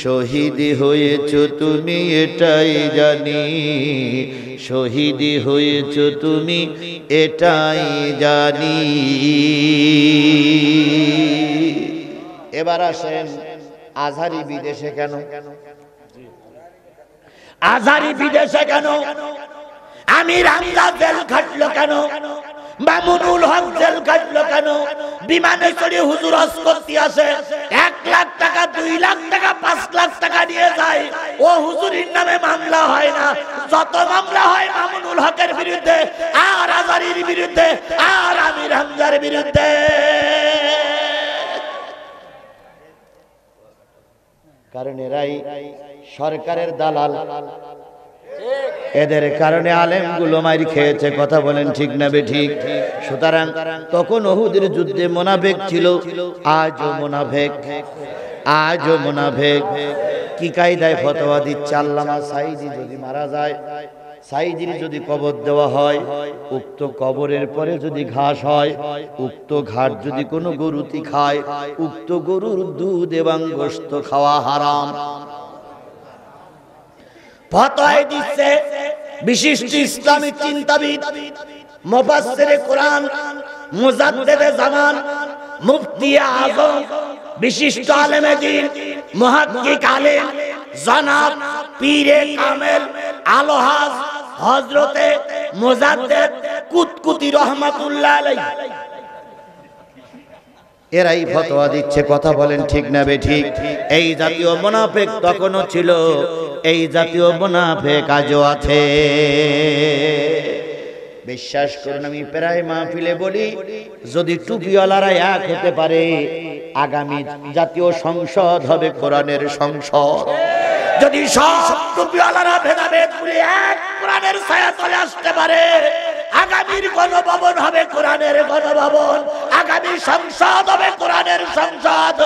শহীদ হয়েছো তুমি এটাই জানি। শহীদ হয়েছো তুমি এটাই জানি। এবার আসেন আজহারি বিদেশে কেন? আজহারি বিদেশে কেন? আমির হামজা জেল খাটলো কেন? মামুনুল হক জেল খাটলো কেন? বিমানে চড়ে হুজুর হজ করতে আসে, 1 লাখ টাকা 2 লাখ টাকা 5 লাখ টাকা নিয়ে যায়। ও হুজুরের নামে মামলা হয় না, যত মামলা হয় মামুনুল হকের বিরুদ্ধে, আর আজহারির বিরুদ্ধে, আর আমির হামজার বিরুদ্ধে। কারণ এরাই সরকারের দালাল, এদের কারণে আলেমগুলো মাইর খেয়েছে। কথা বলেন ঠিক না বেঠিক? সুতরাং তখন উহুদের যুদ্ধে মুনাফিক ছিল, আজও মুনাফিক, আজও মুনাফিক। কি কায়দায় ফতোয়া দিচ্ছে আল্লামা সাঈদী, যদি মারা যায়, সাঈদীর যদি কবর দেওয়া হয়, উক্ত কবরের পরে যদি ঘাস হয়, উক্ত ঘাস যদি কোনো গরুতি খায়, উক্ত গরুর দুধ এবং গোশত খাওয়া হারাম। ফতোয়া দিচ্ছে বিশিষ্ট ইসলামী চিন্তাবিদ, মুফাসসিরে কোরআন, মুজাদ্দিদে জামান, মুফতি আযম, বিশিষ্ট আলেমে দ্বীন, মুহাক্কিক আলেম জনাব পীরে কামেল আলহাজ হযরতে মুজাদ্দিদ কুতকুতি রাহমাতুল্লাহ আলাইহি, এরাই ফতোয়া দিচ্ছে। কথা বলেন ঠিক না বেঠিক? এই জাতীয় মুনাফিক তখনও ছিল, এই জাতীয় মুনাফিক আজও আছে। বিশ্বাস করুন, আমি প্রায় মাহফিলে বলি, যদি টুপিওয়ালারা এক হতে পারে, আগামী জাতীয় সংসদ হবে কোরআনের সংসদ। যদি সব টুপিওয়ালারা ভেদাভেদ ভুলে এক কোরআনের ছায়াতলে আসতে পারে, আগামীর গণভবন হবে কোরআনের গণভবন, আগামী সংসদ হবে কোরআনের সংসদ।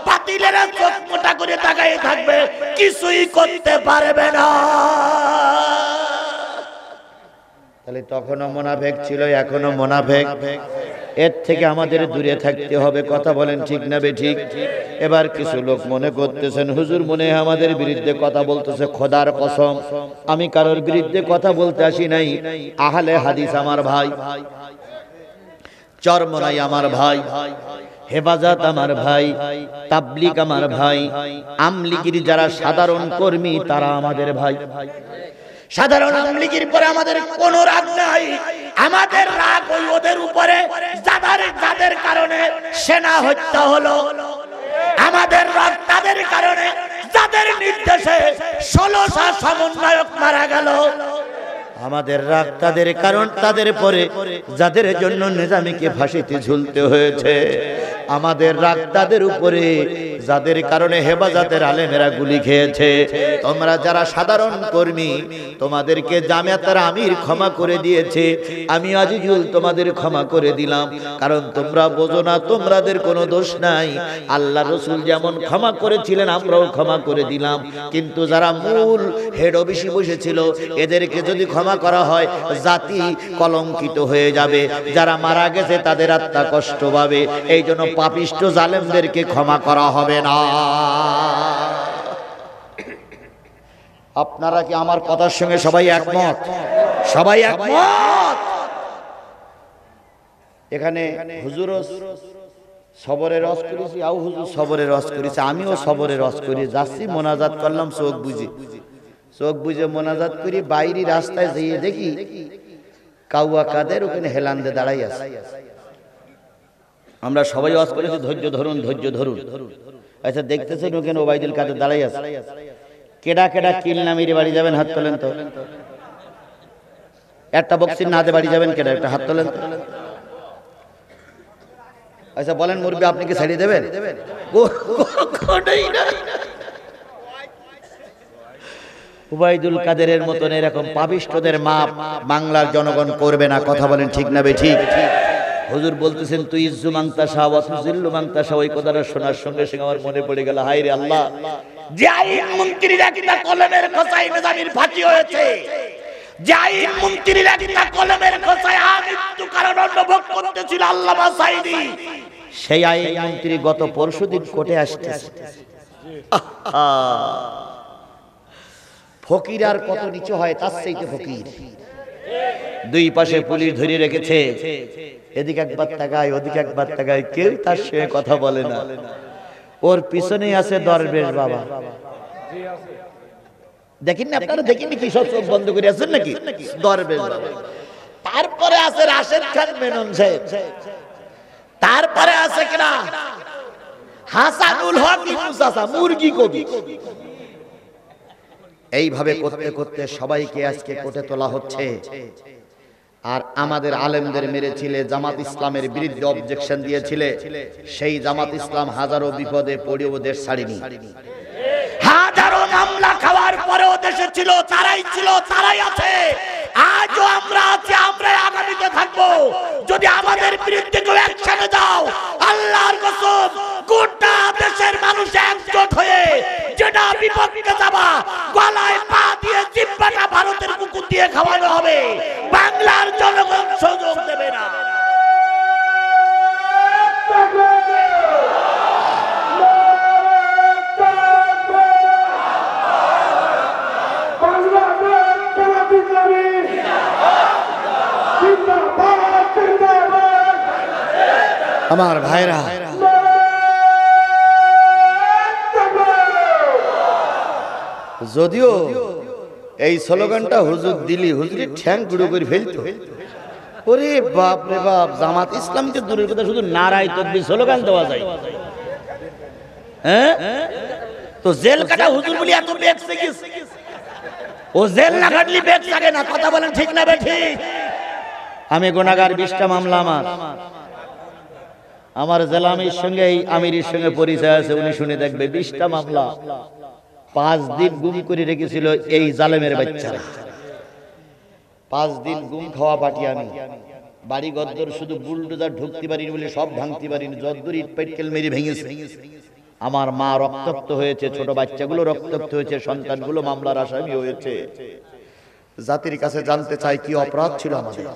বাতিলেরা চোখ মোটা করে তাকাই থাকবে, কিছুই করতে পারবে না। তাহলে তখনও মুনাফিক ছিল, এখনো মুনাফিক। এর থেকে আমাদের দূরে থাকতে হবে। কথা বলেন ঠিক না বেঠিক? এবার কিছু লোক মনে করতেছেন হুজুর মনে হয় আমাদের বিরুদ্ধে কথা বলতেছে। খোদার কসম, আমি কারোর বিরুদ্ধে কথা বলতে আসি নাই। আহলে হাদিস আমার ভাই, চরমনাই আমার ভাই, হেফাজত আমার ভাই, তাবলিগ আমার ভাই, আমলিগির যারা সাধারণ কর্মী তারা আমাদের ভাই। সাধারণ আমলিগির পরে আমাদের কোনো রাগ নাই, আমাদের রাগ ওই ওদের উপরে যাদের কারণে সেনা হত্যা হলো। আমাদের রাগ তাদের কারণে যাদের নির্দেশে 16টা সমন্বয়ক মারা গেল। আমাদের রাগ তাদের কারণ তাদের পরে যাদের জন্য নিজামীকে ফাঁসিতে ঝুলতে হয়েছে। আমাদের রাগ তাদের উপরে যাদের কারণে হেফাজতের আলেমেরা গুলি খেয়েছে। তোমরা যারা সাধারণ কর্মী, তোমাদেরকে জামিয়াতের আমির ক্ষমা করে দিয়েছে, আমি আজিজুল তোমাদের ক্ষমা করে দিলাম। কারণ তোমরা বোঝো না, তোমাদের কোনো দোষ নাই। আল্লাহ রসুল যেমন ক্ষমা করেছিলেন আমরাও ক্ষমা করে দিলাম। কিন্তু যারা মূল হেড অফিসে বসেছিল, এদেরকে যদি ক্ষমা করা হয় জাতি কলঙ্কিত হয়ে যাবে। যারা মারা গেছে তাদের আত্মা কষ্ট পাবে। এই জন্য পাপিষ্ট জালেমদেরকে ক্ষমা করা হবে না। আপনারা কি আমার কথার সঙ্গে সবাই একমত? সবাই একমত? এখানে হুজুরও সবরের রস করেছি, আও হুজুর সবরের রস করেছে, আমিও সবরের রস করি। যাচ্ছি মোনাজাত করলাম চোখ বুঝে, চোখ বুঝে মোনাজাত করি। বাইরে রাস্তায় যেয়ে দেখি কাউয়া কাদের ওখানে হেলান্দে দাঁড়াই আছে। আমরা সবাই ওয়াজ করেছি ধৈর্য ধরুন, ধৈর্য ধরুন। আচ্ছা দেখতেছেন ওখানে ওবাইদুল কাদের দাঁড়াই আছে। কেডা কেডা কিল নামিয়ে বাড়ি যাবেন? হাত তোলেন তো। একটা বক্সির নাদে বাড়ি যাবেন কেডা? একটা হাত তোলেন তো। আচ্ছা বলেন মুরব্বি, আপনি কি ছাড়িয়ে দেবেন? ওবাইদুল কাদেরের মতন এরকম পাপিষ্টদের মাপ বাংলার জনগণ করবে না। কথা বলেন ঠিক না বেঠিক? হুজুর বলতেছেন তুই ইজ্জু মাংতাশা ওয়া তুযিল্লু মাংতাশা। ওই কথাটা শোনার সঙ্গে সঙ্গে আমার মনে পড়ে গেল, হায় রে আল্লাহ, যে আইন মন্ত্রীরা কিনা কলমের খোঁচায় নিজামীর ফাঁসি হয়েছে, যে আইন মন্ত্রীরা কিনা কলমের খোঁচায় আমৃত্যু কারণ অনুভব করতেছিল আল্লামা সাঈদী, সেই আইন মন্ত্রী গত পরশুদিন কোর্টে আসতেছে। ফকির আর কত নিচু হয়, তার চাইতে ফকির। দুই পাশে পুলিশ ধরে রেখেছে, এদিকে একবার তাকায় ওদিকে একবার তাকায়, কেউ তার সঙ্গে কথা বলে না। ওর পিছনে আছে দরবেশ বাবা। দেখেন না আপনারা? দেখেন কি সব চোখ বন্ধ করে আছেন নাকি? দরবেশ বাবা। তারপরে আছে রাশেদ খান মেনন সাহেব, তারপরে আছে কিনা হাসানুল হক মুসাসা মুরগি কবি। এইভাবে করতে করতে সবাইকে আজকে কোর্টে তোলা হচ্ছে। আর আমাদের আলেমদের মেরেছিলে, জামাত ইসলামের বিরুদ্ধে অবজেকশন দিয়েছিলে, সেই জামাত ইসলাম হাজারো বিপদে পড়েও দেশ ছাড়েনি। ছিল, তারাই ছিল, তারাই আছে, আজও আমরা আছি, আমরা আগামীতে থাকবো। যদি আমাদের বিরুদ্ধে কেউ অ্যাকশনে যাও, আল্লাহর কসম গোটা দেশের মানুষ একজোট হয়ে যেটা বিপক্ষে যাবা, গলায় পা দিয়ে জিহ্বাটা ভারতের কুকুর দিয়ে খাওয়ানো হবে। বাংলার জনগণ সুযোগ দেবে না। আমার ভাইরা, যদিও এই স্লোগানটা হুজুর দিলি, হুজুরের ঠ্যাং গুঁড়ো করে ফেলতো। ওরে বাপ রে বাপ, জামাত ইসলামকে দূরের কথা, শুধু নারাই তাকবীর স্লোগান দেওয়া যায়। হ্যাঁ, তো জেল কাটা হুজুর বলি এত বেঁচে গেছে, ও জেল না কাটলি বেঁচে থাকে না। কথা বলেন ঠিক না ঠিক? আমি গুনাহগার, 20টা মামলা আমার জেলা আমির সঙ্গে, এই আমিরের সঙ্গে পরিচয় আছে, উনি শুনে দেখবে। 20টা মামলা, 5 দিন গুম করে রেখেছিল এই জালেমের বাচ্চারা। 5 দিন গুম খাওয়া পাটি আমি। বাড়ি গদ্দর শুধু বুলডোজার ঢুকতে পারিনি বলে সব ভাঙতে পারিনি, যদ্দুর ইট পাটকেল মেরে ভেঙেছে। আমার মা রক্তাক্ত হয়েছে, ছোট বাচ্চাগুলো রক্তাক্ত হয়েছে, সন্তানগুলো মামলার আসামি হয়েছে। জাতির কাছে জানতে চাই কি অপরাধ ছিল আমাদের।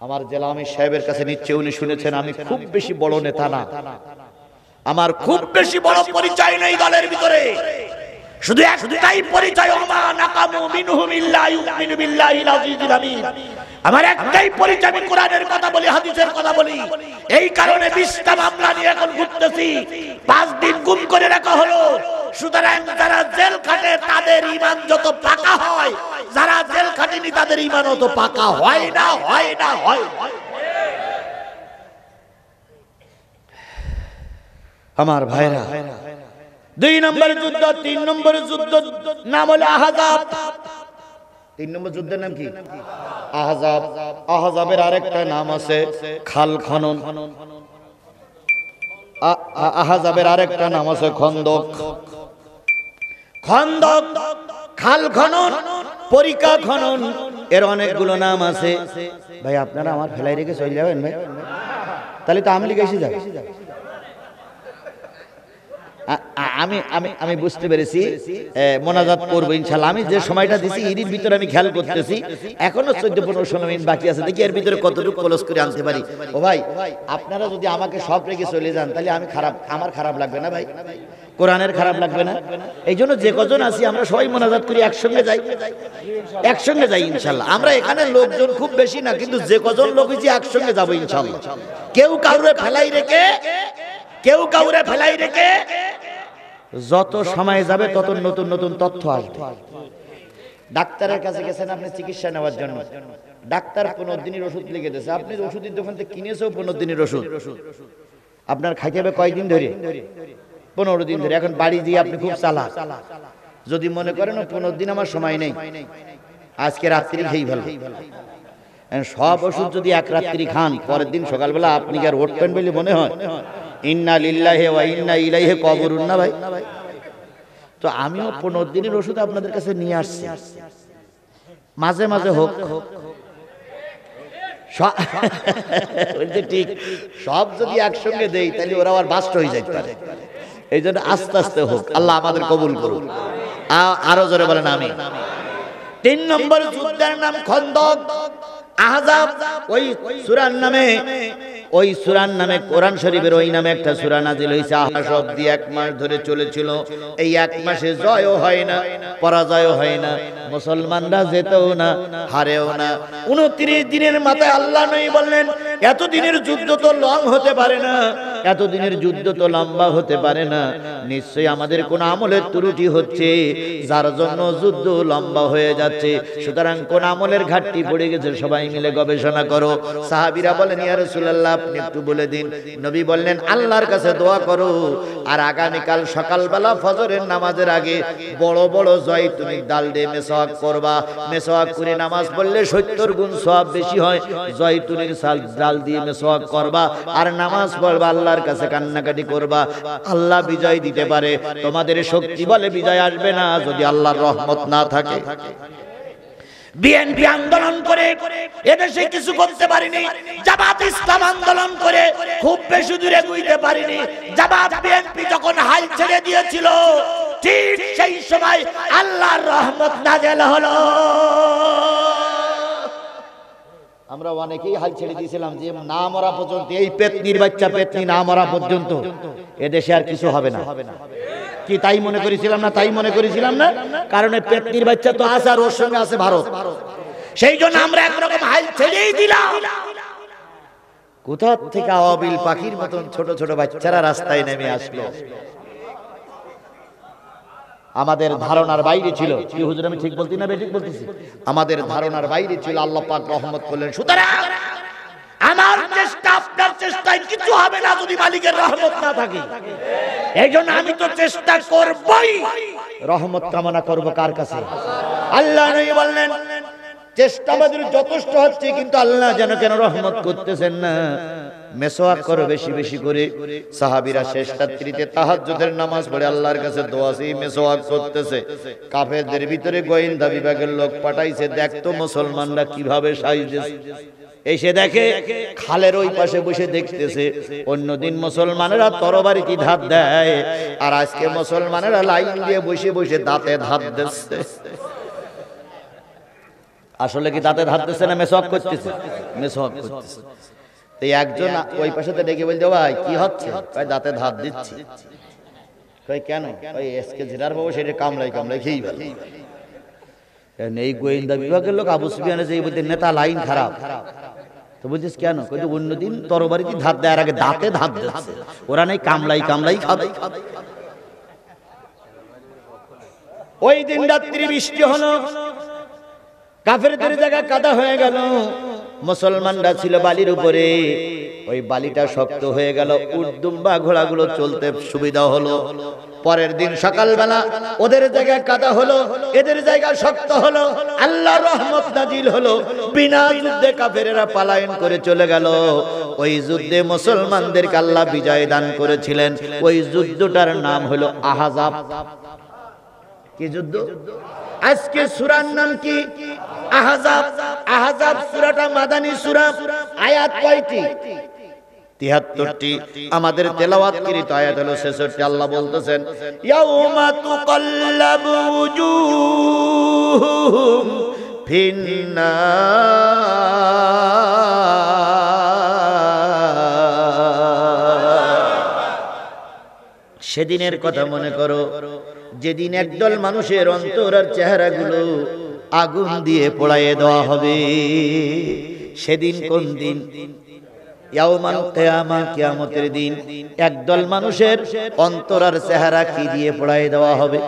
আমার জেলা আমির সাহেবের কাছে নিচ্ছে, উনি শুনেছেন আমি খুব বেশি বড় নেতা না, আমার খুব বেশি বড় পরিচয় নেই দলের ভিতরে, শুধু একটাই পরিচয়, ওমা নাকামু মিনহুম ইল্লা ইউমিনু বিল্লাহিল আজিজিল হামিদ। আমার একটাই পরিচয়, আমি কোরআনের কথা বলি, হাদিসের কথা বলি। এই কারণে 20টা মামলা নিয়ে এখন ঘুরতেছি। 5 দিন গুম করে রাখা হলো। সুতরাং যারা জেল খাটে তাদের ঈমান যত পাকা হয়, যারা জেল খাটেনি তাদের ঈমান অত পাকা হয় না, হয় না, হয়। আমার ভাইরা, 2 নম্বর যুদ্ধ, 3 নম্বর যুদ্ধ নাম হলো আহজাব। 3 নম্বর যুদ্ধের নাম কি? আহজাব। আহজাবের আরেকটা নাম আছে খাল খনন। আহজাবের আরেকটা নাম আছে খন্দক। খন্দক, খাল খনন, পরিকা খনন, এর অনেকগুলো নাম আছে। ভাই আপনারা আমার ফেলাই রেখে চলে যাবেন ভাই, তাহলে তো আমি লিখে এসে যাবে। আমি বুঝতে পেরেছি, মোনাজাত করবো ইনশাআল্লাহ। আমি যে সময়টা দিছি এর ভিতরে আমি খেয়াল করতেছি এখনো 14-15 মিনিট বাকি আছে, দেখি এর ভিতরে কতটুকু ক্লোজ করে আনতে পারি। ও ভাই, আপনারা যদি আমাকে সব রেখে চলে যান তাহলে আমার খারাপ লাগবে না ভাই, কোরআনের খারাপ লাগবে না। এই জন্য যে কজন আছি আমরা সবাই মোনাজাত করি, একসঙ্গে যাই ইনশাআল্লাহ। আমরা এখানে লোকজন খুব বেশি না, কিন্তু যে কজন লোক হয়েছি একসঙ্গে যাবো ইনশাআল্লাহ। কেউ কাউরে ফেলাই রেখে যত সময় যাবে তত নতুন নতুন তথ্য আসবে। ডাক্তারের কাছে গেছেন আপনি চিকিৎসা নেওয়ার জন্য, ডাক্তার 15 দিনের ওষুধ লিখে দিয়েছে, আপনি ওষুধের দোকান থেকে কিনেছেও 15 দিনের ওষুধ, আপনার খাইতে হবে কয়দিন ধরে? 15 দিন ধরে। এখন বাড়ি দিয়ে আপনি খুব চালাক, যদি মনে করেন 15 দিন আমার সময় নেই, আজকে রাত্রি খেয়ে ফেলবো, সব ওষুধ যদি এক রাত্রি খান, পরের দিন সকালবেলা আপনি কি আর উঠবেন বলে মনে হয়? ইন্না লিল্লাহি ওয়া ইন্না ইলাইহি কাবুরুন না ভাই। তো আমিও 15 দিনের ওষুধ আপনাদের কাছে নিয়ে আসছি, মাঝে মাঝে হোক। ঠিক, সব যদি একসঙ্গে দেই তাহলে ওরা আবার বাস্ট হয়ে যায় পারে। এই জন্য আস্তে আস্তে হোক, আল্লাহ আমাদের কবুল করুন। আরো জোরে বলেন আমিন। 3 নম্বর যুদ্ধের নাম খন্দক। আহজাব ওই সূরার নামে কোরআন শরীফের ওই নামে একটা সূরা নাজিল হয়েছে। আহজাব দিয়ে 1 মাস ধরে চলেছিল। এই 1 মাসে জয়ও হয় না, পরাজয়ও হয় না, মুসলমানরা যেতেও না, হারেও না। 29 দিনের মাথায় আল্লাহ নবী বললেন, এতদিনের যুদ্ধ তো লং হতে পারে না, এতদিনের যুদ্ধ তো লম্বা হতে পারে না, নিশ্চয়ই আমাদের কোন আমলের ত্রুটি হচ্ছে যার জন্য যুদ্ধ লম্বা হয়ে যাচ্ছে। সুতরাং কোন আমলের ঘাটতি পড়ে গেছে সবাই মিলে গবেষণা করো। সাহাবীরা বলেন, ইয়া রাসূলুল্লাহ আপনি একটু বলে দিন। নবী বললেন, আল্লাহর কাছে দোয়া করো, আর আগামীকাল সকালবেলা ফজরের নামাজের আগে বড় বড় জয়তুনের ডাল দিয়ে মেসওয়াক করবা। মেসওয়াক করে নামাজ পড়লে 70 গুণ সওয়াব বেশি হয় জয়তুনের ডাল জাল দিয়ে মেসওয়াক করবা আর নামাজ পড়বা, আল্লাহর কাছে কান্নাকাটি করবা, আল্লাহ বিজয় দিতে পারে। তোমাদের শক্তি বলে বিজয় আসবে না যদি আল্লাহর রহমত না থাকে। বিএনপি আন্দোলন করে এদেশে কিছু করতে পারিনি, জামাত ইসলাম আন্দোলন করে খুব বেশি দূরে এগোতে পারিনি। জামাত বিএনপি যখন হাল ছেড়ে দিয়েছিল ঠিক সেই সময় আল্লাহর রহমত নাযিল হলো। আমরা অনেকেই হাল ছেড়ে দিয়েছিলাম যে না মরা পর্যন্ত, এই পেতনির বাচ্চা পেতনি না মরা পর্যন্ত এদেশে আর কিছু হবে না। কি তাই মনে করেছিলাম না? তাই মনে করেছিলাম না? কারণ পেতনির বাচ্চা তো আছে আর ওর সঙ্গে আছে ভারত। সেই জন্য আমরা একরকম হাল ছেড়েই দিলাম। কোথা থেকে আওয়াবিল পাখির মতন ছোট ছোট বাচ্চারা রাস্তায় নেমে আসলো। আমাদের ধারণার বাইরে ছিল। কি হুজুর আমি ঠিক বলছি না বেঠিক বলতেছি? আমাদের ধারণার বাইরে ছিল, আল্লাহ পাক রহমত করলেন। সুতরাং আমার চেষ্টা আপনার চেষ্টায় কিছু হবে না যদি মালিকের রহমত না থাকে। এই জন্য আমি তো চেষ্টা করবই। রহমত কামনা করব কার কাছে? আল্লাহ নবী বললেন চেষ্টা আমাদের যথেষ্ট হচ্ছে, কিন্তু আল্লাহ যেন কেন রহমত করতেছেন না। মেসওয়াক করো বেশি বেশি করে। সাহাবীরা শেষ রাত্রিতে তাহাজ্জুদের নামাজ পড়ে আল্লাহর কাছে দোয়া চেয়ে মেসওয়াক করতেছে। কাফেরদের ভিতরে গোয়েন্দা বিভাগের লোক পাঠাইছে, দেখতো মুসলমানরা কিভাবে সাজতেছে। এসে দেখে খালের ওই পাশে বসে দেখতেছে। অন্যদিন মুসলমানেরা তরবারিতে ধাপ দেয়, আর আজকে মুসলমানেরা লাইন দিয়ে বসে বসে দাঁতে ধাপ দিচ্ছে। আসলে কি দাঁতে ধাপ দিচ্ছে না মেসওয়াক করতেছে? মেসওয়াক করতেছে। তো একজন ওই পাশেতে ডেকে বলছে ভাই কি হচ্ছে? ভাই দাঁতে ধাপ দিচ্ছি। কই কেন? ওই এসকে জিরার বাবু সেটা কামড়াই কামড়াই খেয়েই ভালো। এই গোয়েন্দা বিভাগের লোক আবু সুফিয়ানের যে বলতে নেতা লাইন খারাপ। তো বলছিস কেন? কইতে অন্যদিন তরবারিতে ধাপ দেওয়ার আগে দাঁতে ধাপ দিচ্ছে, ওরা নেই কামলাই কামলাই খাবে। ওই দিন রাত্রি বৃষ্টি হলো, কাফেরদের জায়গা কাদা হয়ে গেল। মুসলমানরা ছিল বালির উপরে, ওই বালিটা শক্ত হয়ে গেল, উটদুম্বা ঘোড়াগুলো চলতে সুবিধা হলো। পরের দিন সকালবেলা ওদের জায়গায় কাদা হলো, এদের জায়গা শক্ত হলো। আল্লাহর রহমত নাজিল হলো। বিনা যুদ্ধে কাফেরেরা পলায়ন করে চলে গেল। ওই যুদ্ধে মুসলমানদেরকে আল্লাহ বিজয় দান করেছিলেন। ওই যুদ্ধটার নাম হলো আহজাব। কি যুদ্ধ? আজকে সূরার নাম কি? আহজাব। আহজাব সূরাটা মাদানী সূরা। আয়াত কয়টি? ৭৩টি। আমাদের তেলাওয়াতকৃত আয়াত হলো ৬৬। আল্লাহ বলতেছেন ইয়াউমা তুকাল্লাবু উজুহুহুম ফিন্নার। সেদিনের কথা মনে করো যেদিন একদল মানুষের অন্তর আর চেহারাগুলো আগুন দিয়ে পোড়াইয়ে দেওয়া হবে। সেদিন কোন দিন? ইয়াউমাল কিয়ামা, কিয়ামতের দিন। একদল মানুষের অন্তর আর চেহারা কি দিয়ে পোড়াইয়ে দেওয়া হবে?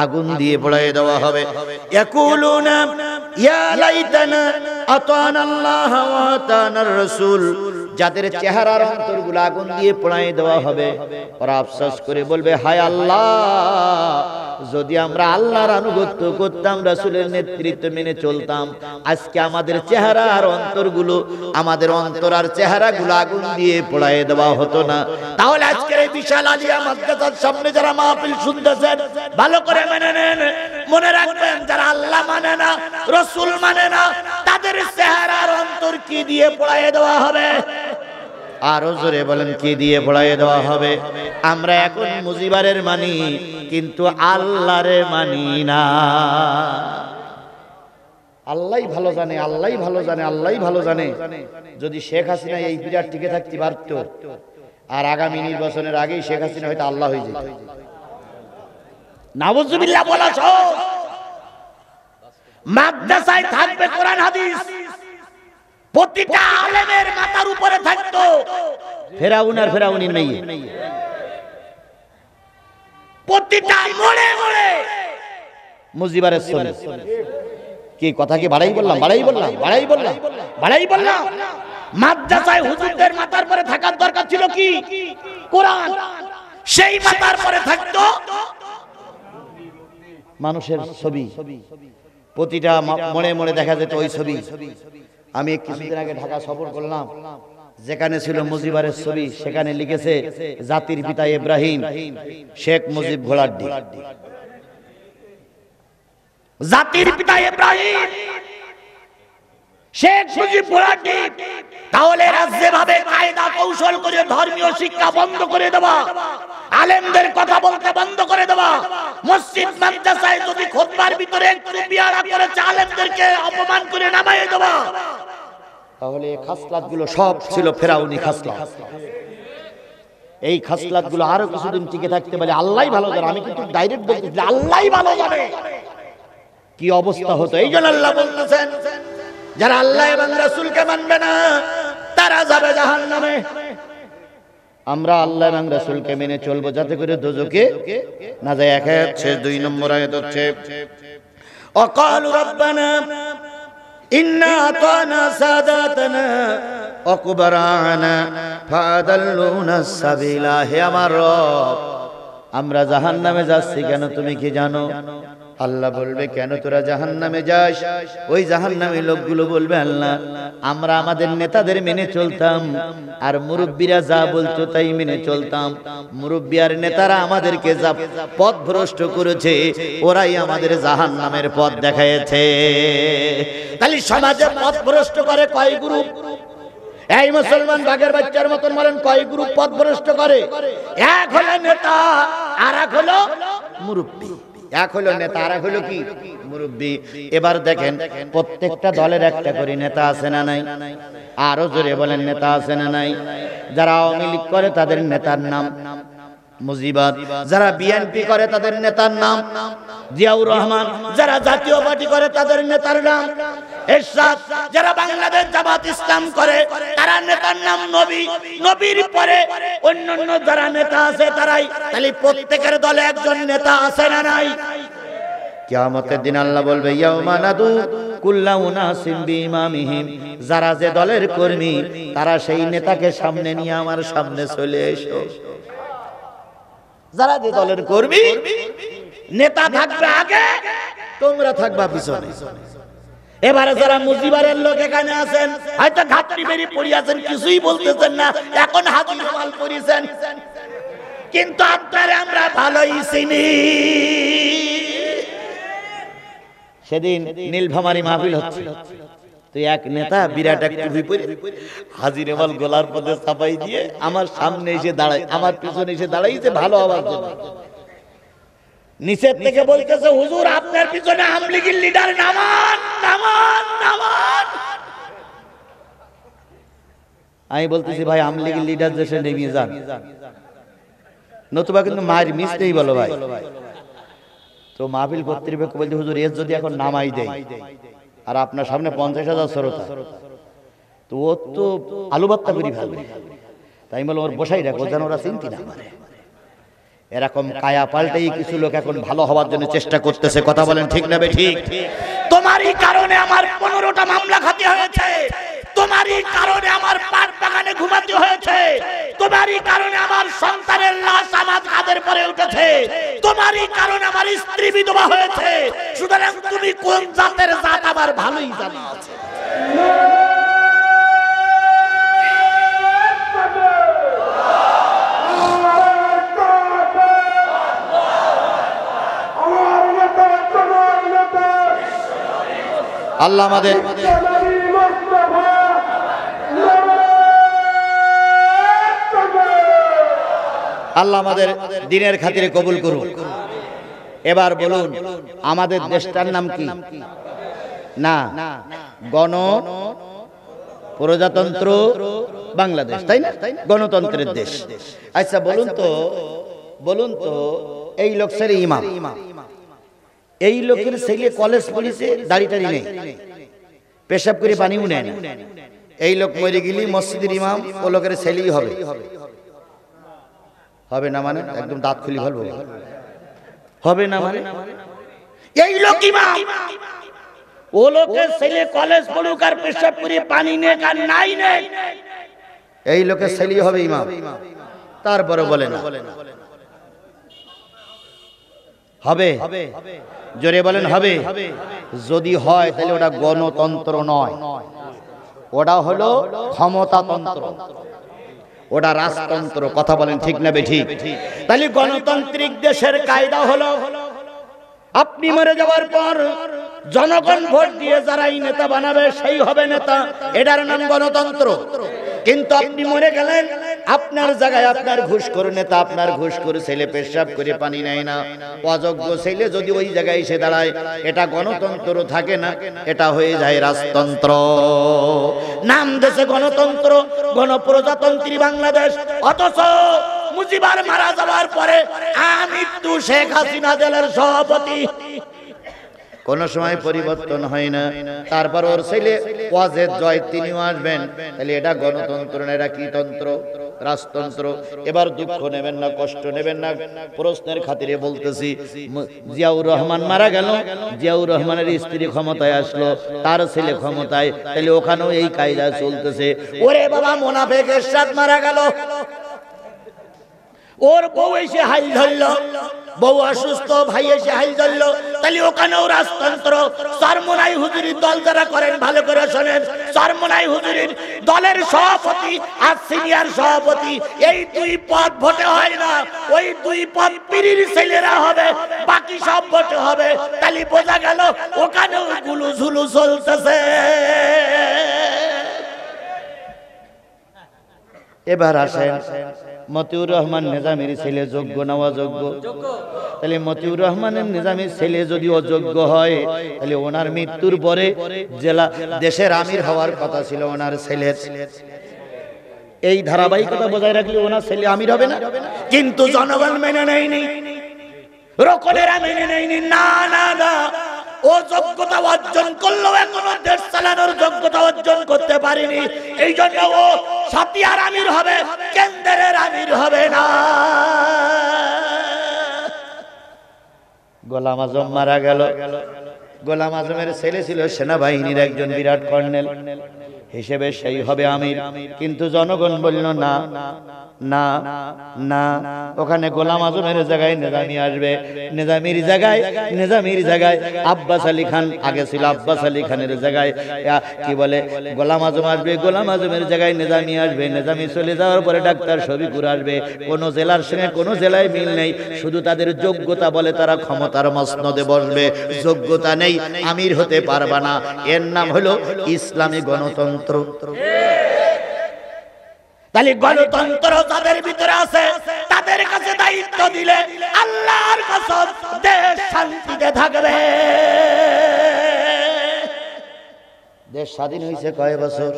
আগুন দিয়ে পোড়াইয়ে দেওয়া হবে। ইয়াকুলুনা ইয়া লাইতানা আতানা আল্লাহ ওয়া আতানার রাসূল। যাদের চেহারার অন্তরগুলো আগুন দিয়ে পোড়াইয়ে দেওয়া হবে, ওরা আফসোস করে বলবে হায় আল্লাহ, যদি আমরা আল্লাহর আনুগত্য করতাম, রাসূলের নেতৃত্ব মেনে চলতাম, আজকে আমাদের চেহারা আর অন্তরগুলো, আমাদের অন্তর আর চেহারাগুলো আগুন দিয়ে পোড়াইয়ে দেওয়া হতো না। তাহলে আজকের এই বিশাল আলিয়া মাদ্রাসার সামনে যারা মাহফিল শুনতেছেন, ভালো করে মেনে নেন, মনে রাখবেন যারা আল্লাহ মানে না, রাসূল মানে না, তাদের চেহারা আর অন্তর কি দিয়ে পোড়াইয়ে দেওয়া হবে? আরো জোরে বলেন কি দিয়ে পোড়াইয়ে দেওয়া হবে? আমরা এখন মুজিবারের মানি, কিন্তু আল্লাহরে মানি না। আল্লাহই ভালো জানে, আল্লাহই ভালো জানে, আল্লাহই ভালো জানে। যদি শেখ হাসিনা এই বিরাট টিকে থাকতে পারত, আর আগামী নির্বাচনের আগেই শেখ হাসিনা হয়তো আল্লাহ হয়ে যেত। নাউজুবিল্লাহ বলাছ। মাদ্রাসায় থাকবে কোরআন হাদিস, প্রতিটা আলেমের মাথার উপরে থাকতো ফেরাউন আর ফেরাউনির মেয়ে। প্রতিটা মোড়ে মোড়ে মুজিবারের সুন্নাহ। কি কথা কি বাড়াই বললাম? বাড়াই বললাম? বাড়াই বললাম? বাড়াই বললাম? মাদ্রাসায় হুজুরদের মাথার পরে থাকার দরকার ছিল কি? কোরআন। সেই মাথার পরে থাকতো মানুষের ছবি। প্রতিটা মোড়ে মোড়ে দেখা যেত ওই ছবি। আমি কিছুদিন আগে ঢাকা সফর করলাম, যেখানে ছিল মুজিবের ছবি সেখানে লিখেছে জাতির পিতা ইব্রাহিম, শেখ মুজিব ঘোড়ার ডিম। জাতির পিতা ইব্রাহিম, শেখ মুজিব ঘোড়ার ডিম। তাহলে রাজ্যে ভাবে কায়দা কৌশল করে ধর্মীয় শিক্ষা বন্ধ করে দেওয়া, আলেমদের কথা বলতে বন্ধ করে দেওয়া, মসজিদ মাদ্রাসায় যদি খুতবার ভিতরে একটু বিয়ারা করেছে আলেমদেরকে অপমান করে নামাইয়ে দেওয়া, তাহলে এই খাসলাতগুলো সব ছিল ফেরাউনি খাসলাত। এই খাসলাতগুলো আরো কিছুদিন টিকে থাকতে পারে আল্লাহই ভালো জানে। আমি কিন্তু ডাইরেক্ট বলছি আল্লাহই ভালো জানে কি অবস্থা হতো। এই জন্য আল্লাহ বলতেছেন যারা আল্লাহ এবং রাসূলকে মানবে না তারা যাবে জাহান্নামে। আমরা আল্লাহ এবং রাসূলকে মেনে চলবো যাতে করে দোজখে না যায়। এক আয়াত শেষ, 2 নম্বর আয়াত হচ্ছে ওয়াকালু রাব্বানা ইন্না আতানা সাদাতানা ওয়া কুবরানা ফাদাল্লুনা সাবিলা। হে আমার রব, আমরা জাহান্নামে যাচ্ছি কেন তুমি কি জানো? আল্লাহ বলবে কেন তোরা জাহান্নামে যাস? ওই জাহান্নামী লোকগুলো বলবে আল্লাহ আমরা আমাদের নেতাদের মেনে চলতাম আর মুরব্বীরা যা বলতো তাই মেনে চলতাম। মুরব্বী আর নেতারা আমাদেরকে যা পথ ভ্রষ্ট করেছে ওরাই আমাদের জাহান্নামের পথ দেখাইছে। তাহলে সমাজে পথ ভ্রষ্ট করে কয় গ্রুপ? এই মুসলমান বাঘের বাচ্চার মতন বলেন কয় গ্রুপ পথ ভ্রষ্ট করে? এক হলো নেতা, আর এক হলো মুরব্বী। এক হলো নেতা আর এক হলো কি মুরব্বী। এবার দেখেন প্রত্যেকটা দলের একটা করে নেতা আছে না নাই? আরো জোরে বলেন নেতা আছে না নাই? যারা আওয়ামী লীগ করে তাদের নেতার নাম মুজিবাত, যারা বিএনপি করে তাদের নেতার নাম জিয়াউর রহমান, যারা জাতীয় পার্টি করে তাদের নেতার নাম এরশাদ, যারা বাংলাদেশ জামাত ইসলাম করে তার নেতার নাম নবী, নবীর পরে অন্যান্য যারা নেতা আছে তারাই। তাহলে প্রত্যেকের দলে একজন নেতা আছে না নাই? কিয়ামতের দিন আল্লাহ বলবে ইয়াউমা নাদু কুল্লা উনাসিম বিইমামিহিম। যারা যে দলের কর্মী তারা সেই নেতাকে সামনে নিয়ে আমার সামনে চলে এসো। যারা যে দলের কর্মী নেতা থাকবে আগে, তোমরা থাকবা পিছনে। এবারে যারা মুজিবারের লোক এখানে আছেন, হয়তো ঘাটতি বেরি পড়ি আছেন, কিছুই বলতেছেন না, এখন হাজির মাল করেছেন, কিন্তু আপনারে আমরা ভালোই চিনি। সেদিন নীলফামারী মাহফিল হচ্ছে, তো এক নেতা বিরাট এক টুপি পরে হাজির মাল গোলার পথে চাপাই দিয়ে আমার সামনে এসে দাঁড়ায়, আমার পিছনে এসে দাঁড়াইছে ভালো হওয়ার জন্য। নিচের থেকে বলতেছে হুজুর আপনার পিছনে আওয়ামী লীগের লিডার নামান নামান নামান। আমি বলতেছি ভাই আওয়ামী লীগের লিডার দেশে নেমে যান, নতুবা কিন্তু মায়ের মিস নেই বলো ভাই। তো মাহফিল কর্তৃপক্ষ বলতে হুজুর এর যদি এখন নামাই দেয় আর আপনার সামনে 50,000 শ্রোতা, তো ও তো আলু ভর্তা করি ফেলবে। তাই বললাম ওর বসাই রাখো যেন ওরা চিন্তি না করে। এরকম কায়া পাল্টেই কিছু লোক এখন ভালো হওয়ার জন্য চেষ্টা করতেছে। কথা বলেন ঠিক না ঠিক? তোমারই কারণে আমার 15টা মামলা খাতে হয়েছে, তোমারই কারণে আমার পাট বাগানে ঘুমাতে হয়েছে, তোমারই কারণে আমার সন্তানের লাশ আমার কাঁধের পরে উঠেছে, তোমারই কারণে আমার স্ত্রী বিধবা হয়েছে। সুতরাং তুমি কোন জাতের জাত আমার ভালোই জানা আছে। আল্লাহ আমাদের আল্লাহ আমাদের দিনের খাতিরে কবুল করুন। এবার বলুন আমাদের দেশটার নাম কি? না, গণ প্রজাতন্ত্র বাংলাদেশ, তাই না? গণতন্ত্রের দেশ। আচ্ছা বলুন তো এই লোকের ইমাম, এই লোকের ছেলে কলেজ পড়িছে, দাড়ি টাড়ি নেই, পেশাব করে পানিও নেয় না, এই লোক মরে গেলি মসজিদের ইমাম ও লোকের ছেলেই হবে? হবে না মানে একদম দাঁত খুলি বলবো হবে না মানে এই লোক ইমাম, ও লোকের ছেলে কলেজ পড়ুক আর পেশাব করে পানি নেক আর নাই নেই, এই লোকের ছেলেই হবে ইমাম? তারপরে বলে না হবে? জোরে বলেন হবে? যদি হয় তাহলে ওটা গণতন্ত্র নয়, ওটা হলো ক্ষমতাতন্ত্র, ওটা রাজতন্ত্র। কথা বলেন ঠিক না বেঠিক? তাহলে গণতান্ত্রিক দেশের কায়দা হলো আপনি মরে যাওয়ার পর জনগণ ভোট দিয়ে যারাই নেতা বানাবে সেই হবে নেতা, এটার নাম গণতন্ত্র। কিন্তু আপনি মরে গেলেন, আপনার জায়গায় আপনার ঘুষখোর নেতা, আপনার ঘুষখোর ছেলে পেশাব করে পানি নেয় না, অযোগ্য ছেলে যদি ওই জায়গায় এসে দাঁড়ায়, এটা গণতন্ত্র থাকে না, এটা হয়ে যায় রাজতন্ত্র। নাম দেশে গণতন্ত্র, গণপ্রজাতন্ত্রী বাংলাদেশ, অথচ মুজিবার মারা যাওয়ার পরে আমৃত্যু শেখ হাসিনা দলের সভাপতি, কোন সময় পরিবর্তন হয় না। তারপর ওর ছেলে ওয়াজেদ জয়, তিনিও আসবেন। তাহলে এটা গণতন্ত্র না, এটা কি তন্ত্র? রাজতন্ত্র। এবার দুঃখ নেবেন না, কষ্ট নেবেন না, প্রশ্নের খাতিরে বলতেছি, জিয়াউর রহমান মারা গেল, জিয়াউর রহমানের স্ত্রী ক্ষমতায় আসলো, তার ছেলে ক্ষমতায়, তাহলে ওখানেও এই কায়দা চলতেছে। ওরে বাবা, মোনাফেক এরশাদ মারা গেল, ওর বউ এসে হাইল ধরল, বউ অসুস্থ, ভাই এসে হাইল ধরল, তাহলে ওখানেও রাজতন্ত্র। চরমোনাই হুজুরির দল যারা করেন ভালো করে শোনেন, চরমোনাই হুজুরির দলের সভাপতি আর সিনিয়র সভাপতি, এই দুই পদ ভোটে হয় না, ওই দুই পদ পীরের ছেলেরা হবে, বাকি সব ভোটে হবে। তাহলে বোঝা গেল ওখানেও গুলু ঝুলু চলতেছে। এবার আসেন, মতিউর রহমান নিজামীর ছেলে যোগ্য না অযোগ্য? তাহলে মতিউর রহমানের নিজামীর ছেলে যদি অযোগ্য হয়, তাহলে ওনার মৃত্যুর পরে জেলা দেশের আমির হওয়ার কথা ছিল ওনার ছেলের। এই ধারাবাহিকতা বজায় রাখলে ওনার ছেলে আমির হবে না? কিন্তু জনগণ মেনে নেয়নি, রোকনেরা মেনে নেয়নি। না না না, ও যোগ্যতা অর্জন করলেও এখনো দেশ চালানোর যোগ্যতা অর্জন করতে পারেনি। এই জন্য ও সাতিয়ার আমির হবে, কেন্দ্রের আমির হবে না। গোলাম আজম মারা গেল, গোলাম আজমের ছেলে ছিল সেনাবাহিনীর একজন বিরাট কর্নেল হিসেবে, সেই হবে আমির। কিন্তু জনগণ বলল না না না, ওখানে গোলাম আজমের জায়গায় নিজামী আসবে, নিজামীর জায়গায় আব্বাস আলী খান আগে ছিল, আব্বাস আলী খানের জায়গায় কি বলে গোলাম আজম আসবে, গোলাম আজমের জায়গায় নিজামী আসবে। নিজামী চলে যাওয়ার পরে ডাক্তার শফিকুর আসবে। কোন জেলার সঙ্গে কোন জেলায় মিল নেই, শুধু তাদের যোগ্যতা বলে তারা ক্ষমতার মসনদে বসবে, যোগ্যতা নেই আমির হতে পারবে না। এর নাম হলো ইসলামী গণতন্ত্র। তাহলে গণতন্ত্র যাদের ভিতরে আছে তাদের কাছে দায়িত্ব দিলে আল্লাহর কসম দেশ শান্তিতে থাকবে। দেশ স্বাধীন হয়েছে কয় বছর?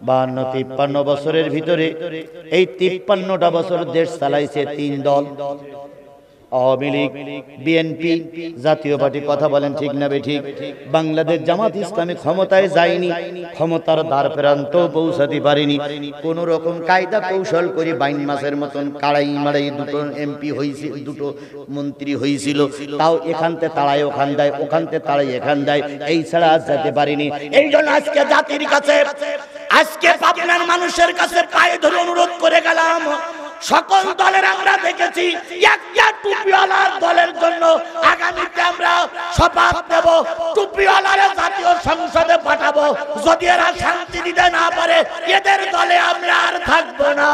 52-53 বছরের ভিতরে এই 53টা বছর দেশ চালাইছে তিন দল, আওয়ামী লীগ, বিএনপি, জাতীয় পার্টি। কথা বলেন ঠিক না বেঠিক? বাংলাদেশ জামাত ইসলামী ক্ষমতায় যায়নি, ক্ষমতার দ্বার প্রান্ত পৌঁছাতে পারেনি। কোন রকম কায়দা কৌশল করে 22 মাসের মতন কাড়াই মাড়াই দুটো এমপি হয়েছিল, দুটো মন্ত্রী হয়েছিল, তাও এখানতে তাড়াই ওখান দেয়, ওখানতে তাড়াই এখান দেয়, এই ছাড়া আজ যেতে পারিনি। এই জন্য আজকে জাতির কাছে, আজকে পাবনার মানুষের কাছে পায়ে ধরে অনুরোধ করে গেলাম, সকল দলের আমরা দেখেছি, একটা টুপিওয়ালার দলের জন্য আগামীতে আমরা শপথ দেব, টুপিওয়ালারে জাতীয় সংসদে পাঠাবো। যদি এরা শান্তি দিতে না পারে, এদের দলে আমরা আর থাকবো না।